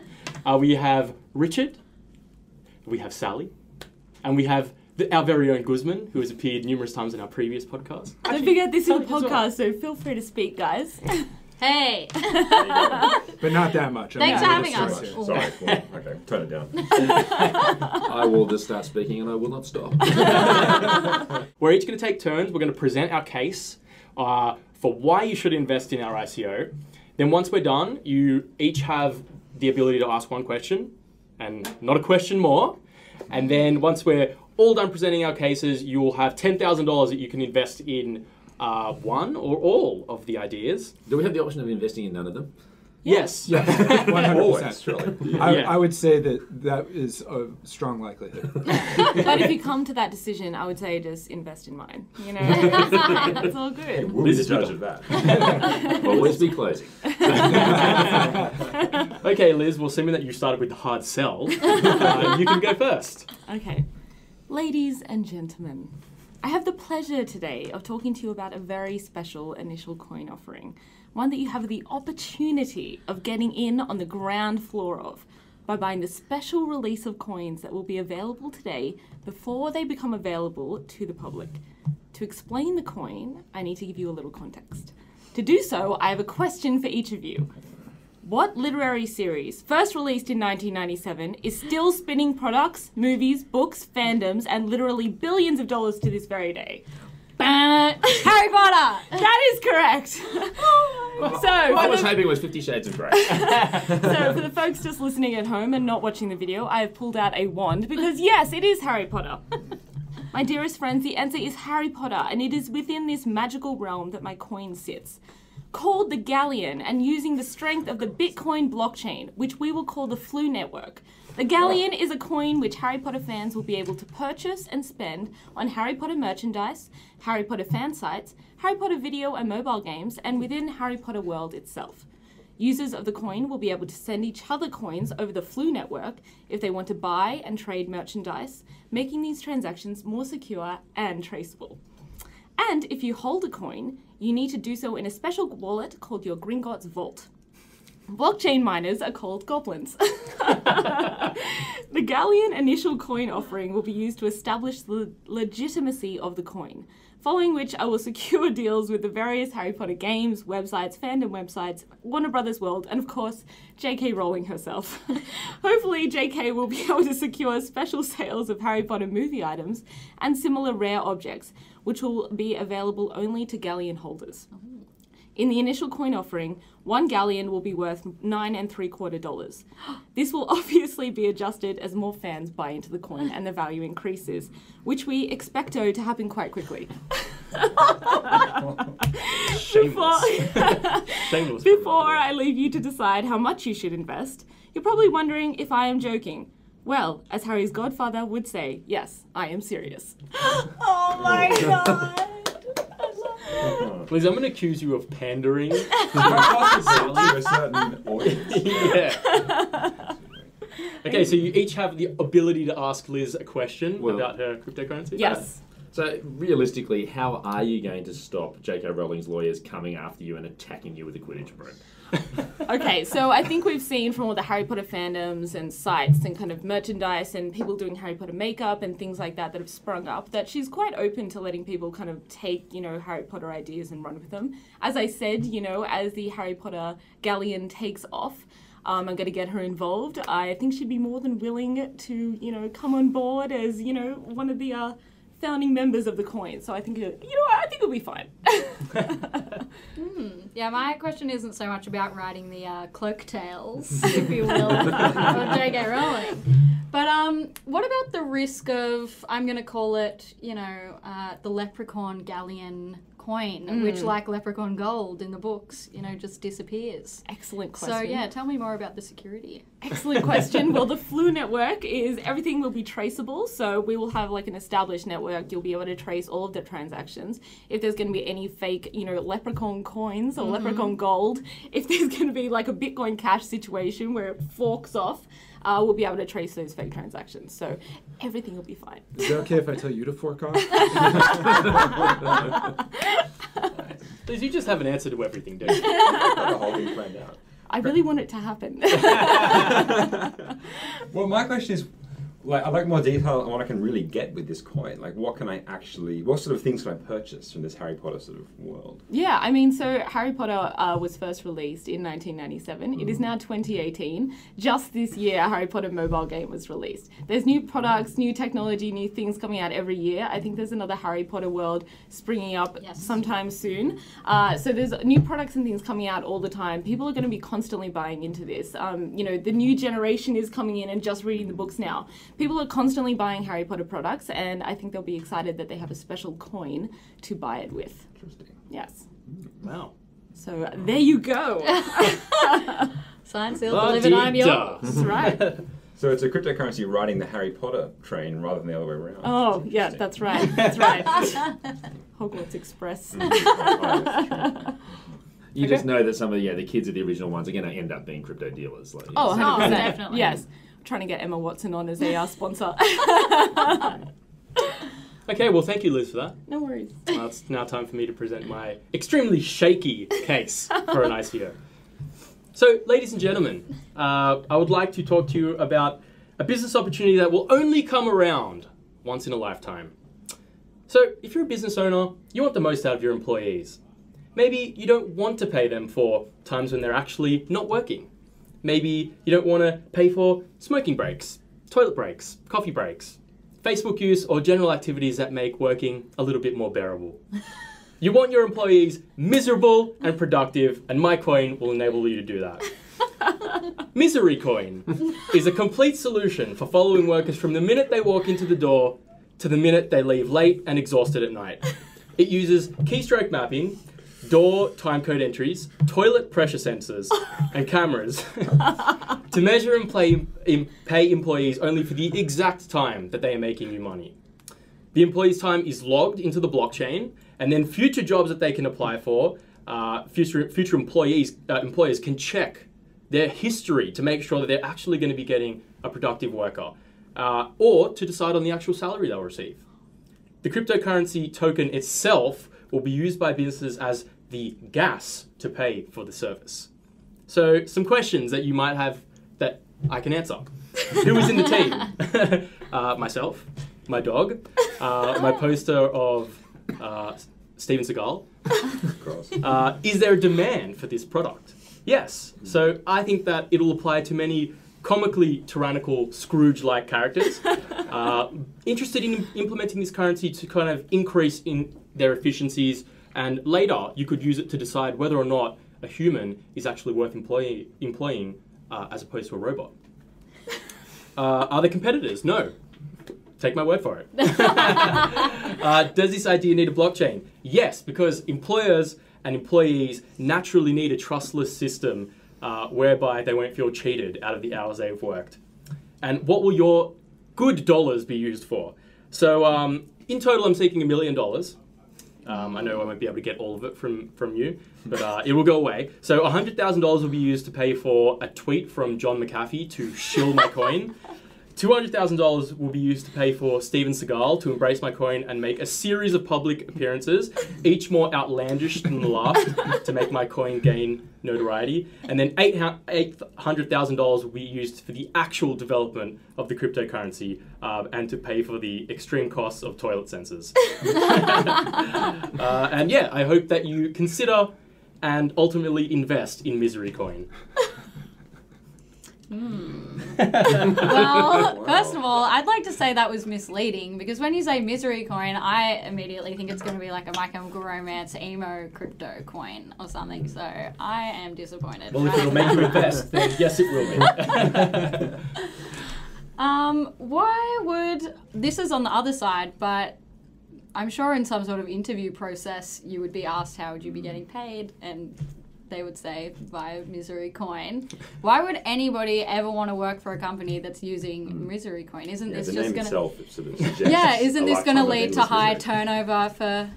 We have Richard, we have Sally, and we have our very own Guzman, who has appeared numerous times in our previous podcast. Don't forget this is a Sally as well. podcast, so feel free to speak, guys. Hey! But not that much. Thanks for having us. Sorry. Well, okay, turn it down. I will just start speaking and I will not stop. We're each going to take turns. We're going to present our case for why you should invest in our ICO. Then once we're done, you each have the ability to ask one question and not a question more. And then once we're all done presenting our cases, you will have $10,000 that you can invest in one or all of the ideas. Do we have the option of investing in none of them? Yes. Yeah, 100%. Surely. I would say that is a strong likelihood. But if you come to that decision, I would say just invest in mine. You know, it's all good. We'll be the judge of that. Always be closing. Okay, Liz, well, assuming that you started with the hard sell, you can go first. Okay. Ladies and gentlemen, I have the pleasure today of talking to you about a very special initial coin offering. One that you have the opportunity of getting in on the ground floor of by buying the special release of coins that will be available today before they become available to the public. To explain the coin, I need to give you a little context. To do so, I have a question for each of you. What literary series, first released in 1997, is still spinning products, movies, books, fandoms, and literally billions of dollars to this very day? Harry Potter! That is correct. I was hoping it was 50 Shades of Grey. So for the folks just listening at home and not watching the video, I have pulled out a wand because yes, it is Harry Potter. My dearest friends, the answer is Harry Potter, and it is within this magical realm that my coin sits. Called the Galleon, and using the strength of the Bitcoin blockchain, which we will call the Flu Network. The Galleon is a coin which Harry Potter fans will be able to purchase and spend on Harry Potter merchandise, Harry Potter fan sites, Harry Potter video and mobile games, and within Harry Potter world itself. Users of the coin will be able to send each other coins over the Flu Network if they want to buy and trade merchandise, making these transactions more secure and traceable. And if you hold a coin, you need to do so in a special wallet called your Gringotts Vault. Blockchain miners are called goblins. The Galleon initial coin offering will be used to establish the legitimacy of the coin, following which I will secure deals with the various Harry Potter games, websites, fandom websites, Warner Brothers World, and of course, J.K. Rowling herself. Hopefully, J.K. will be able to secure special sales of Harry Potter movie items and similar rare objects, which will be available only to Galleon holders. In the initial coin offering, 1 galleon will be worth $9.75. This will obviously be adjusted as more fans buy into the coin and the value increases, which we expecto to happen quite quickly. Shameless. Before I leave you to decide how much you should invest, you're probably wondering if I am joking. Well, as Harry's godfather would say, yes, I am serious. Oh my god! Liz, I'm going to accuse you of pandering. to a certain audience. Yeah. Okay, so you each have the ability to ask Liz a question about her cryptocurrency? Yes. So realistically, how are you going to stop J.K. Rowling's lawyers coming after you and attacking you with a Quidditch broom? Okay, so I think we've seen from all the Harry Potter fandoms and sites and kind of merchandise and people doing Harry Potter makeup and things like that that have sprung up that she's quite open to letting people kind of take, you know, Harry Potter ideas and run with them. As I said, you know, as the Harry Potter galleon takes off, I'm going to get her involved. I think she'd be more than willing to, you know, come on board as, you know, one of the founding members of the coin. So I think, I think it'll be fine. Yeah, my question isn't so much about writing the cloak tales, if you will, of J.K. Rowling. But what about the risk of, I'm going to call it, you know, the leprechaun galleon coin, which, like leprechaun gold in the books, you know, just disappears? Excellent question. So, yeah, tell me more about the security. Excellent question. Well, the Flu network is everything will be traceable. So we will have like an established network. You'll be able to trace all of the transactions. If there's going to be any fake, you know, leprechaun coins or leprechaun gold, if there's going to be like a Bitcoin Cash situation where it forks off, we'll be able to trace those fake transactions. So everything will be fine. Is that okay if I tell you to fork off? Liz, you just have an answer to everything, don't you? Got the whole thing planned out. I really want it to happen. Well, my question is, like, I'd like more detail on what I can really get with this coin. Like, what sort of things can I purchase from this Harry Potter sort of world? Yeah, I mean, so Harry Potter was first released in 1997. It is now 2018. Just this year, a Harry Potter mobile game was released. There's new products, new technology, new things coming out every year. I think there's another Harry Potter world springing up sometime soon. So there's new products and things coming out all the time. People are going to be constantly buying into this. You know, the new generation is coming in and just reading the books now. People are constantly buying Harry Potter products, and I think they'll be excited that they have a special coin to buy it with. Interesting. Yes. Wow. So there you go. Signed, sealed, delivered, I'm yours. That's right. So it's a cryptocurrency riding the Harry Potter train rather than the other way around. Oh, yeah, that's right. That's right. Hogwarts Express. You just know that some of the kids of the original ones are going to end up being crypto dealers. Like, Oh, 100%. definitely. Yes. Trying to get Emma Watson on as a sponsor. Okay, well, thank you, Liz, for that. No worries. It's now time for me to present my extremely shaky case for an ICO. So, ladies and gentlemen, I would like to talk to you about a business opportunity that will only come around once in a lifetime. So, if you're a business owner, you want the most out of your employees. Maybe you don't want to pay them for times when they're actually not working. Maybe you don't want to pay for smoking breaks, toilet breaks, coffee breaks, Facebook use, or general activities that make working a little bit more bearable. You want your employees miserable and productive, and my coin will enable you to do that. Misery Coin is a complete solution for following workers from the minute they walk into the door to the minute they leave late and exhausted at night. It uses keystroke mapping, door timecode entries, toilet pressure sensors, and cameras to measure and pay employees only for the exact time that they are making you money. The employee's time is logged into the blockchain, and then future jobs that they can apply for, future employers can check their history to make sure that they're actually going to be getting a productive worker, or to decide on the actual salary they'll receive. The cryptocurrency token itself will be used by businesses as the gas to pay for the service. So some questions that you might have that I can answer. Who is in the team? Myself, my dog, my poster of Steven Seagal. Of course. Is there a demand for this product? Yes. So I think that it'll apply to many comically tyrannical Scrooge-like characters interested in implementing this currency to kind of increase in their efficiencies, And later, you could use it to decide whether or not a human is actually worth employing as opposed to a robot. Are there competitors? No. Take my word for it. Does this idea need a blockchain? Yes, because employers and employees naturally need a trustless system whereby they won't feel cheated out of the hours they've worked. And what will your good dollars be used for? So in total, I'm seeking $1 million. I know I won't be able to get all of it from you, but it will go away. So $100,000 will be used to pay for a tweet from John McAfee to shill my coin. $200,000 will be used to pay for Steven Seagal to embrace my coin and make a series of public appearances, each more outlandish than the last, to make my coin gain notoriety. And then $800,000 will be used for the actual development of the cryptocurrency and to pay for the extreme costs of toilet sensors. And yeah, I hope that you consider and ultimately invest in Misery Coin. Well, first of all, I'd like to say that was misleading because when you say Misery Coin, I immediately think it's going to be like a My Chemical Romance emo crypto coin or something. So I am disappointed. Well, if it'll make you invest, then yes, it will be. Why would this is on the other side, but I'm sure in some sort of interview process you would be asked how would you be getting paid, and they would say via Misery Coin. Why would anybody ever want to work for a company that's using Misery Coin? Isn't this just going to sort of suggests isn't this going to lead to high turnover for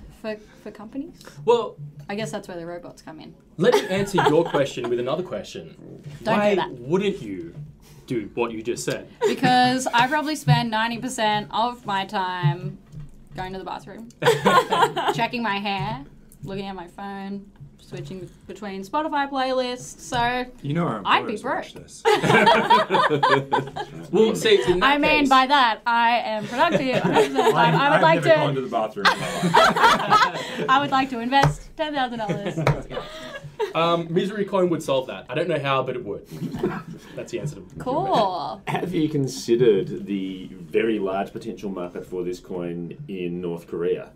companies? Well, I guess that's where the robots come in. Let me answer your question with another question. Don't Why do that. wouldn't you do what you just said? Because I probably spend 90% of my time going to the bathroom, checking my hair, looking at my phone, switching between Spotify playlists, so You know our I'd be employers broke. watch this. Well, see, in that I mean, case, by that, I am productive 100% of the time. I would I've like never to. gone to the bathroom in my life. I would like to invest $10,000. Misery Coin would solve that. I don't know how, but it would. That's the answer to Cool. Have you considered the very large potential market for this coin in North Korea?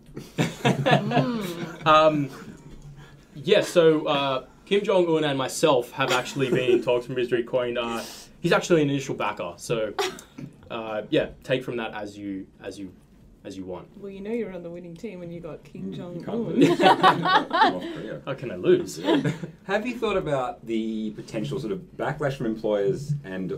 Yes, so Kim Jong-un and myself have actually been in talks for Misery Coin. He's actually an initial backer, so yeah, take from that as you want. Well, you know you're on the winning team when you got Kim North Jong-un. Korea. How can I lose? Have you thought about the potential sort of backlash from employers and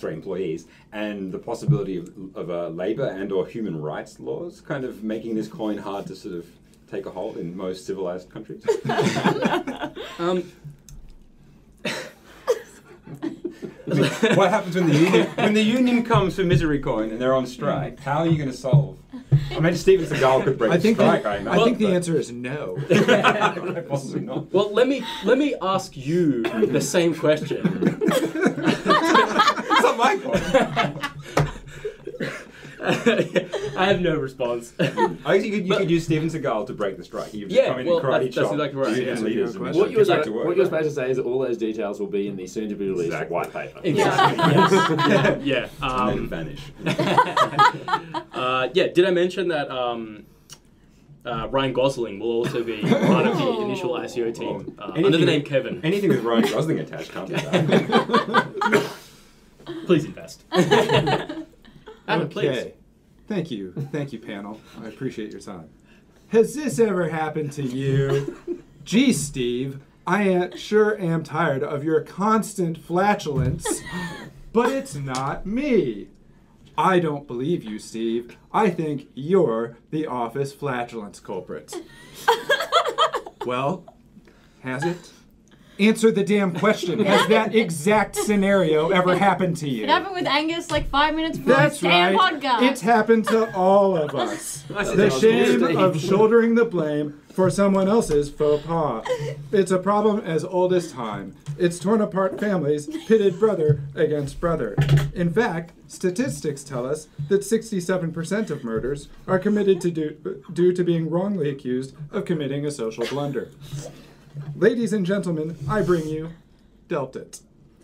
employees, and the possibility of labour and/or human rights laws kind of making this coin hard to sort of take a hold in most civilized countries? What happens when the union comes for Misery Coin and they're on strike? How are you going to solve? I mean, Steven Seagal could break I the think strike. I think the answer is no. Possibly not. Well, let me ask you the same question. It's not my coin. I have no response. I think you could use Steven Seagal to break the strike. He would just come in and karate that's chop exactly right. union Yeah. leaders. What and What get you're, back to work, what you're right? supposed to say is that all those details will be in the soon-to-be released Exactly. white paper. Exactly. Yes. Yeah. And then vanish. Yeah. Did I mention that Ryan Gosling will also be part of the initial ICO team under the name Kevin? Anything with Ryan Gosling attached can't be bad. Please invest. Adam, please. Okay. Thank you, panel. I appreciate your time. Has this ever happened to you? Gee, Steve, I sure am tired of your constant flatulence, but it's not me. I don't believe you, Steve. I think you're the office flatulence culprit. Well, has it? Answer the damn question. Has that exact scenario ever happened to you? It happened with Angus like 5 minutes before That's his damn right. podcast. It's happened to all of us. The shame of shouldering the blame for someone else's faux pas. It's a problem as old as time. It's torn apart families, pitted brother against brother. In fact, statistics tell us that 67% of murders are committed due to being wrongly accused of committing a social blunder. Ladies and gentlemen, I bring you Deltit.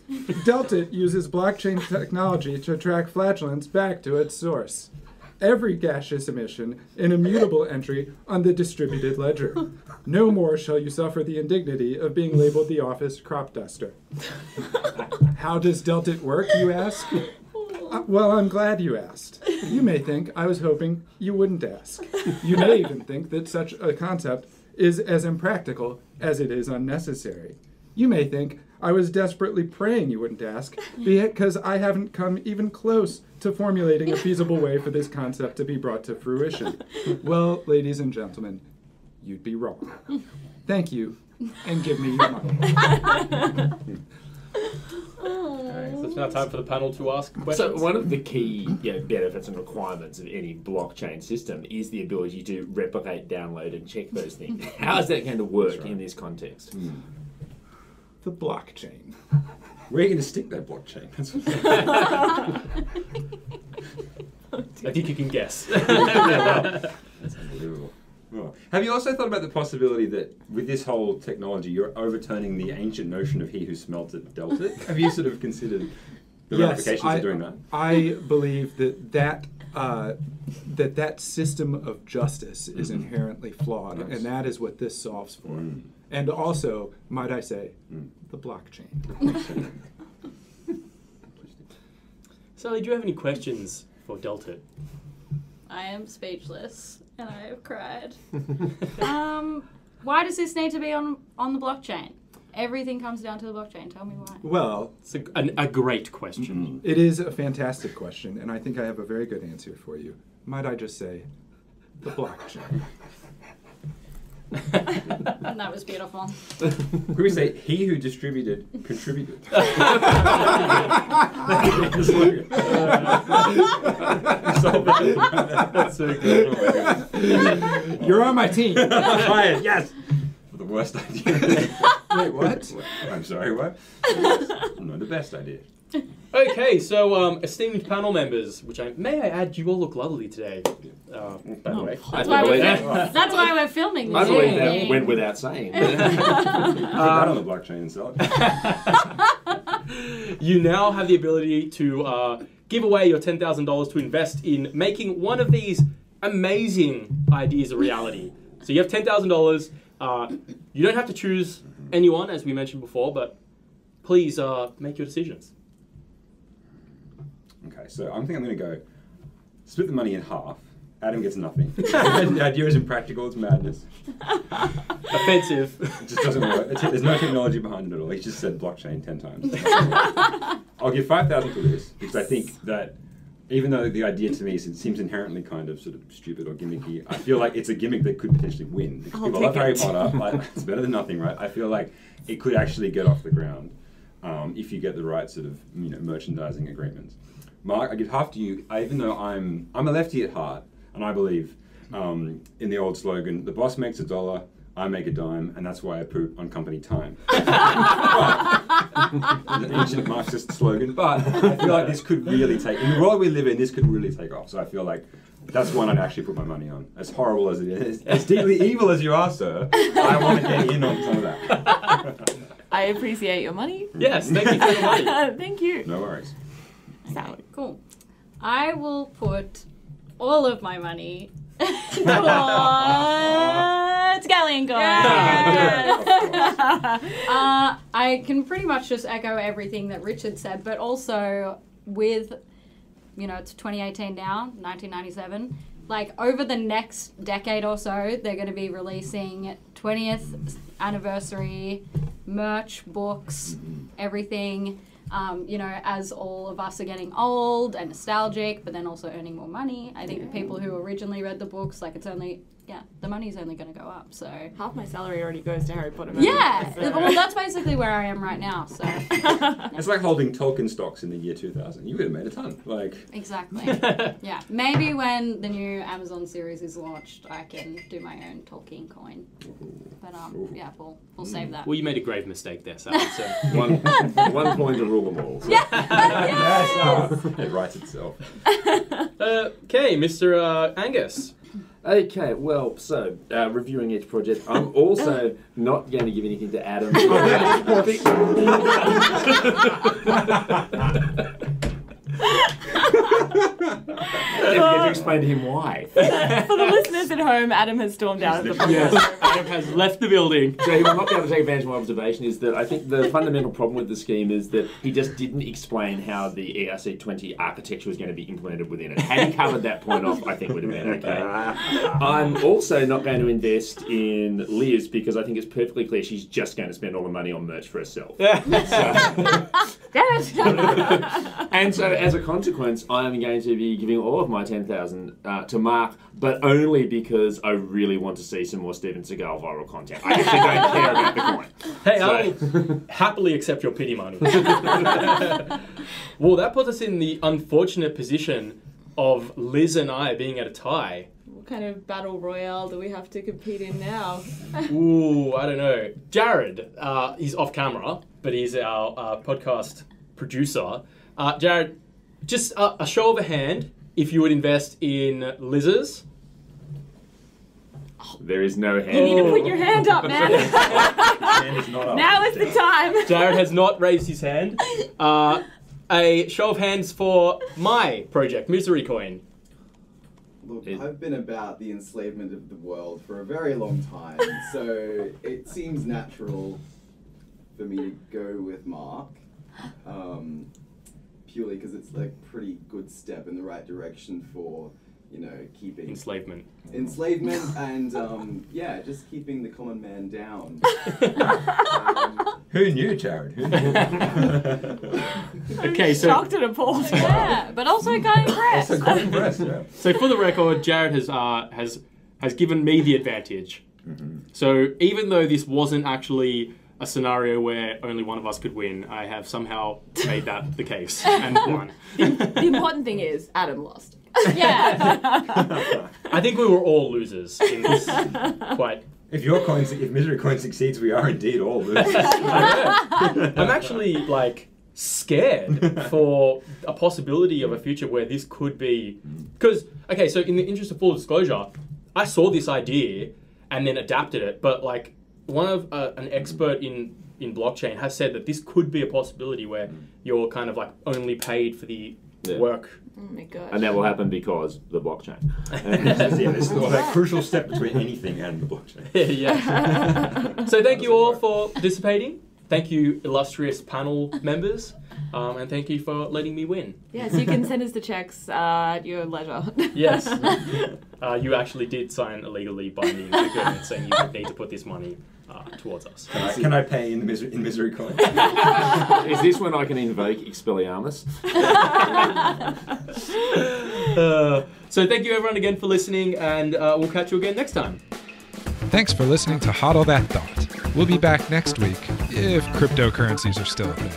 Deltit uses blockchain technology to track flatulence back to its source. every gaseous emission an immutable entry on the distributed ledger. No more shall you suffer the indignity of being labeled the office crop duster. How does Delta work, you ask? Well, I'm glad you asked. You may think I was hoping you wouldn't ask. You may even think that such a concept is as impractical as it is unnecessary. You may think I was desperately praying you wouldn't ask, because I haven't come even close to formulating a feasible way for this concept to be brought to fruition. Well, ladies and gentlemen, you'd be wrong. Thank you, and give me your money. Okay, so it's now time for the panel to ask questions. So one of the key benefits and requirements of any blockchain system is the ability to replicate, download, and check those things. How is that going to work in this context? The blockchain. Where are you going to stick that blockchain? I think you can guess. That's unbelievable. Oh. Have you also thought about the possibility that with this whole technology, you're overturning the ancient notion of he who smelt it dealt it? Have you sort of considered the ramifications of doing that? I believe that system of justice is inherently flawed, and that is what this solves for. And also, might I say, the blockchain. Sally, do you have any questions for Delta? I am speechless, and I have cried. Why does this need to be on the blockchain? Everything comes down to the blockchain. Tell me why. Well, it's a great question. It is a fantastic question, and I think I have a very good answer for you. Might I just say, the blockchain. And that was beautiful. Could we say, he who distributed, contributed? That's so good. You're on my team. Fine, yes. For the worst idea. Wait, what? I'm sorry, what? No, the best idea. Okay, so esteemed panel members, may I add, you all look lovely today. By the way, that's why we're filming this. I believe that went without saying. Put that on the blockchain and sell it. You now have the ability to give away your $10,000 to invest in making one of these amazing ideas a reality. So you have $10,000. You don't have to choose anyone, as we mentioned before, but please make your decisions. Okay, so I think I'm going to go split the money in half. Adam gets nothing. The idea is impractical, it's madness. Offensive. It just doesn't work. There's no technology behind it at all. He just said blockchain 10 times. I'll give $5,000 for this, because I think that even though the idea to me seems inherently kind of sort of stupid or gimmicky, I feel like it's a gimmick that could potentially win. Because people love Harry Potter, like, it's better than nothing, right? I feel like it could actually get off the ground if you get the right sort of merchandising agreements. Mark, I give half to you, even though I'm a lefty at heart, and I believe in the old slogan, the boss makes $1, I make a dime, and that's why I poop on company time. An ancient Marxist slogan, but I feel like this could really in the world we live in, this could really take off. So I feel like that's one I'd actually put my money on. As horrible as it is, as deeply evil as you are, sir, I want to get in on some of that. I appreciate your money. Yes, thank you for your money. Thank you. No worries. Sally. Cool. I will put all of my money towards Galleon Coin. I can pretty much just echo everything that Richard said, but also with, it's 2018 now, 1997. Like, over the next decade or so, they're going to be releasing 20th anniversary merch, books, everything. As all of us are getting old and nostalgic, but then also earning more money. I think the people who originally read the books, the money's only going to go up. So half my salary already goes to Harry Potter. Yeah, well, that's basically where I am right now. So it's like holding Tolkien stocks in the year 2000. You would have made a ton. Exactly. Yeah, maybe when the new Amazon series is launched, I can do my own Tolkien coin. But we'll save that. Well, you made a grave mistake there, Sally. So one point to rule them all. So. Yes, it writes itself. Okay, Mr. Angus. Okay, well, so reviewing each project, I'm also not going to give anything to Adam. You get to explain to him why. For the listeners at home, Adam has stormed out of the podcast. Yes, Adam has left the building. So he will not be able to take advantage of my observation is that I think the fundamental problem with the scheme is that he just didn't explain how the ERC20 architecture was going to be implemented within it. Had he covered that point off, I think it would have been okay. I'm also not going to invest in Liz because I think it's perfectly clear she's just going to spend all the money on merch for herself. And so as a consequence, I am going to be giving all of my 10,000 to Mark, but only because I really want to see some more Steven Seagal viral content. I actually don't care about the coin. Hey, I'll happily accept your pity money. Well, that puts us in the unfortunate position of Liz and I being at a tie. What kind of battle royale do we have to compete in now? Ooh, I don't know. Jared, he's off camera, but he's our podcast producer. Jared, just a show of a hand if you would invest in Liz's. There is no hand. You need to put your hand up, man. Hand is not up. Now is the time. Jared has not raised his hand. A show of hands for my project, Misery Coin. Look, I've been about the enslavement of the world for a very long time, so it seems natural for me to go with Mark, purely because it's a pretty good step in the right direction for, keeping enslavement and just keeping the common man down. Who knew, Jared? Who knew? Okay, so Shocked and appalled. Yeah, but also kind of impressed. Also quite impressed, yeah. So for the record, Jared has given me the advantage. Mm-hmm. So even though this wasn't actually a scenario where only one of us could win, I have somehow made that the case and won. The important thing is Adam lost. Yeah. I think we were all losers in this quite. If Misery Coin succeeds, we are indeed all losers. I'm actually scared for a possibility of a future where this could be, because so in the interest of full disclosure, I saw this idea and then adapted it, but one of an expert in blockchain has said that this could be a possibility where you're kind of only paid for the work. Oh my gosh. And that will happen because the blockchain. This is that crucial step between anything and the blockchain. Yeah. So thank you all for participating. Thank you, illustrious panel members. And thank you for letting me win. Yes, you can send us the checks at your leisure. Yes. You actually did sign a legally binding agreement saying you would need to put this money towards us. Can I pay in Misery Coin? Is this when I can invoke Expelliarmus? So thank you everyone again for listening, and we'll catch you again next time. Thanks for listening to HODL That Thought. We'll be back next week, if cryptocurrencies are still a thing.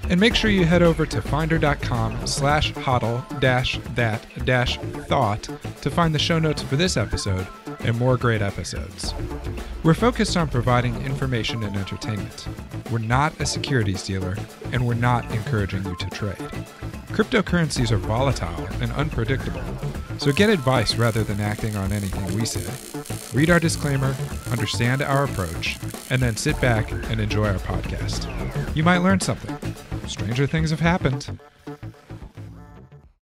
And make sure you head over to finder.com/HODL-that-thought to find the show notes for this episode and more great episodes. We're focused on providing information and entertainment. We're not a securities dealer, and we're not encouraging you to trade. Cryptocurrencies are volatile and unpredictable, so get advice rather than acting on anything we say. Read our disclaimer, understand our approach, and then sit back and enjoy our podcast. You might learn something. Stranger things have happened.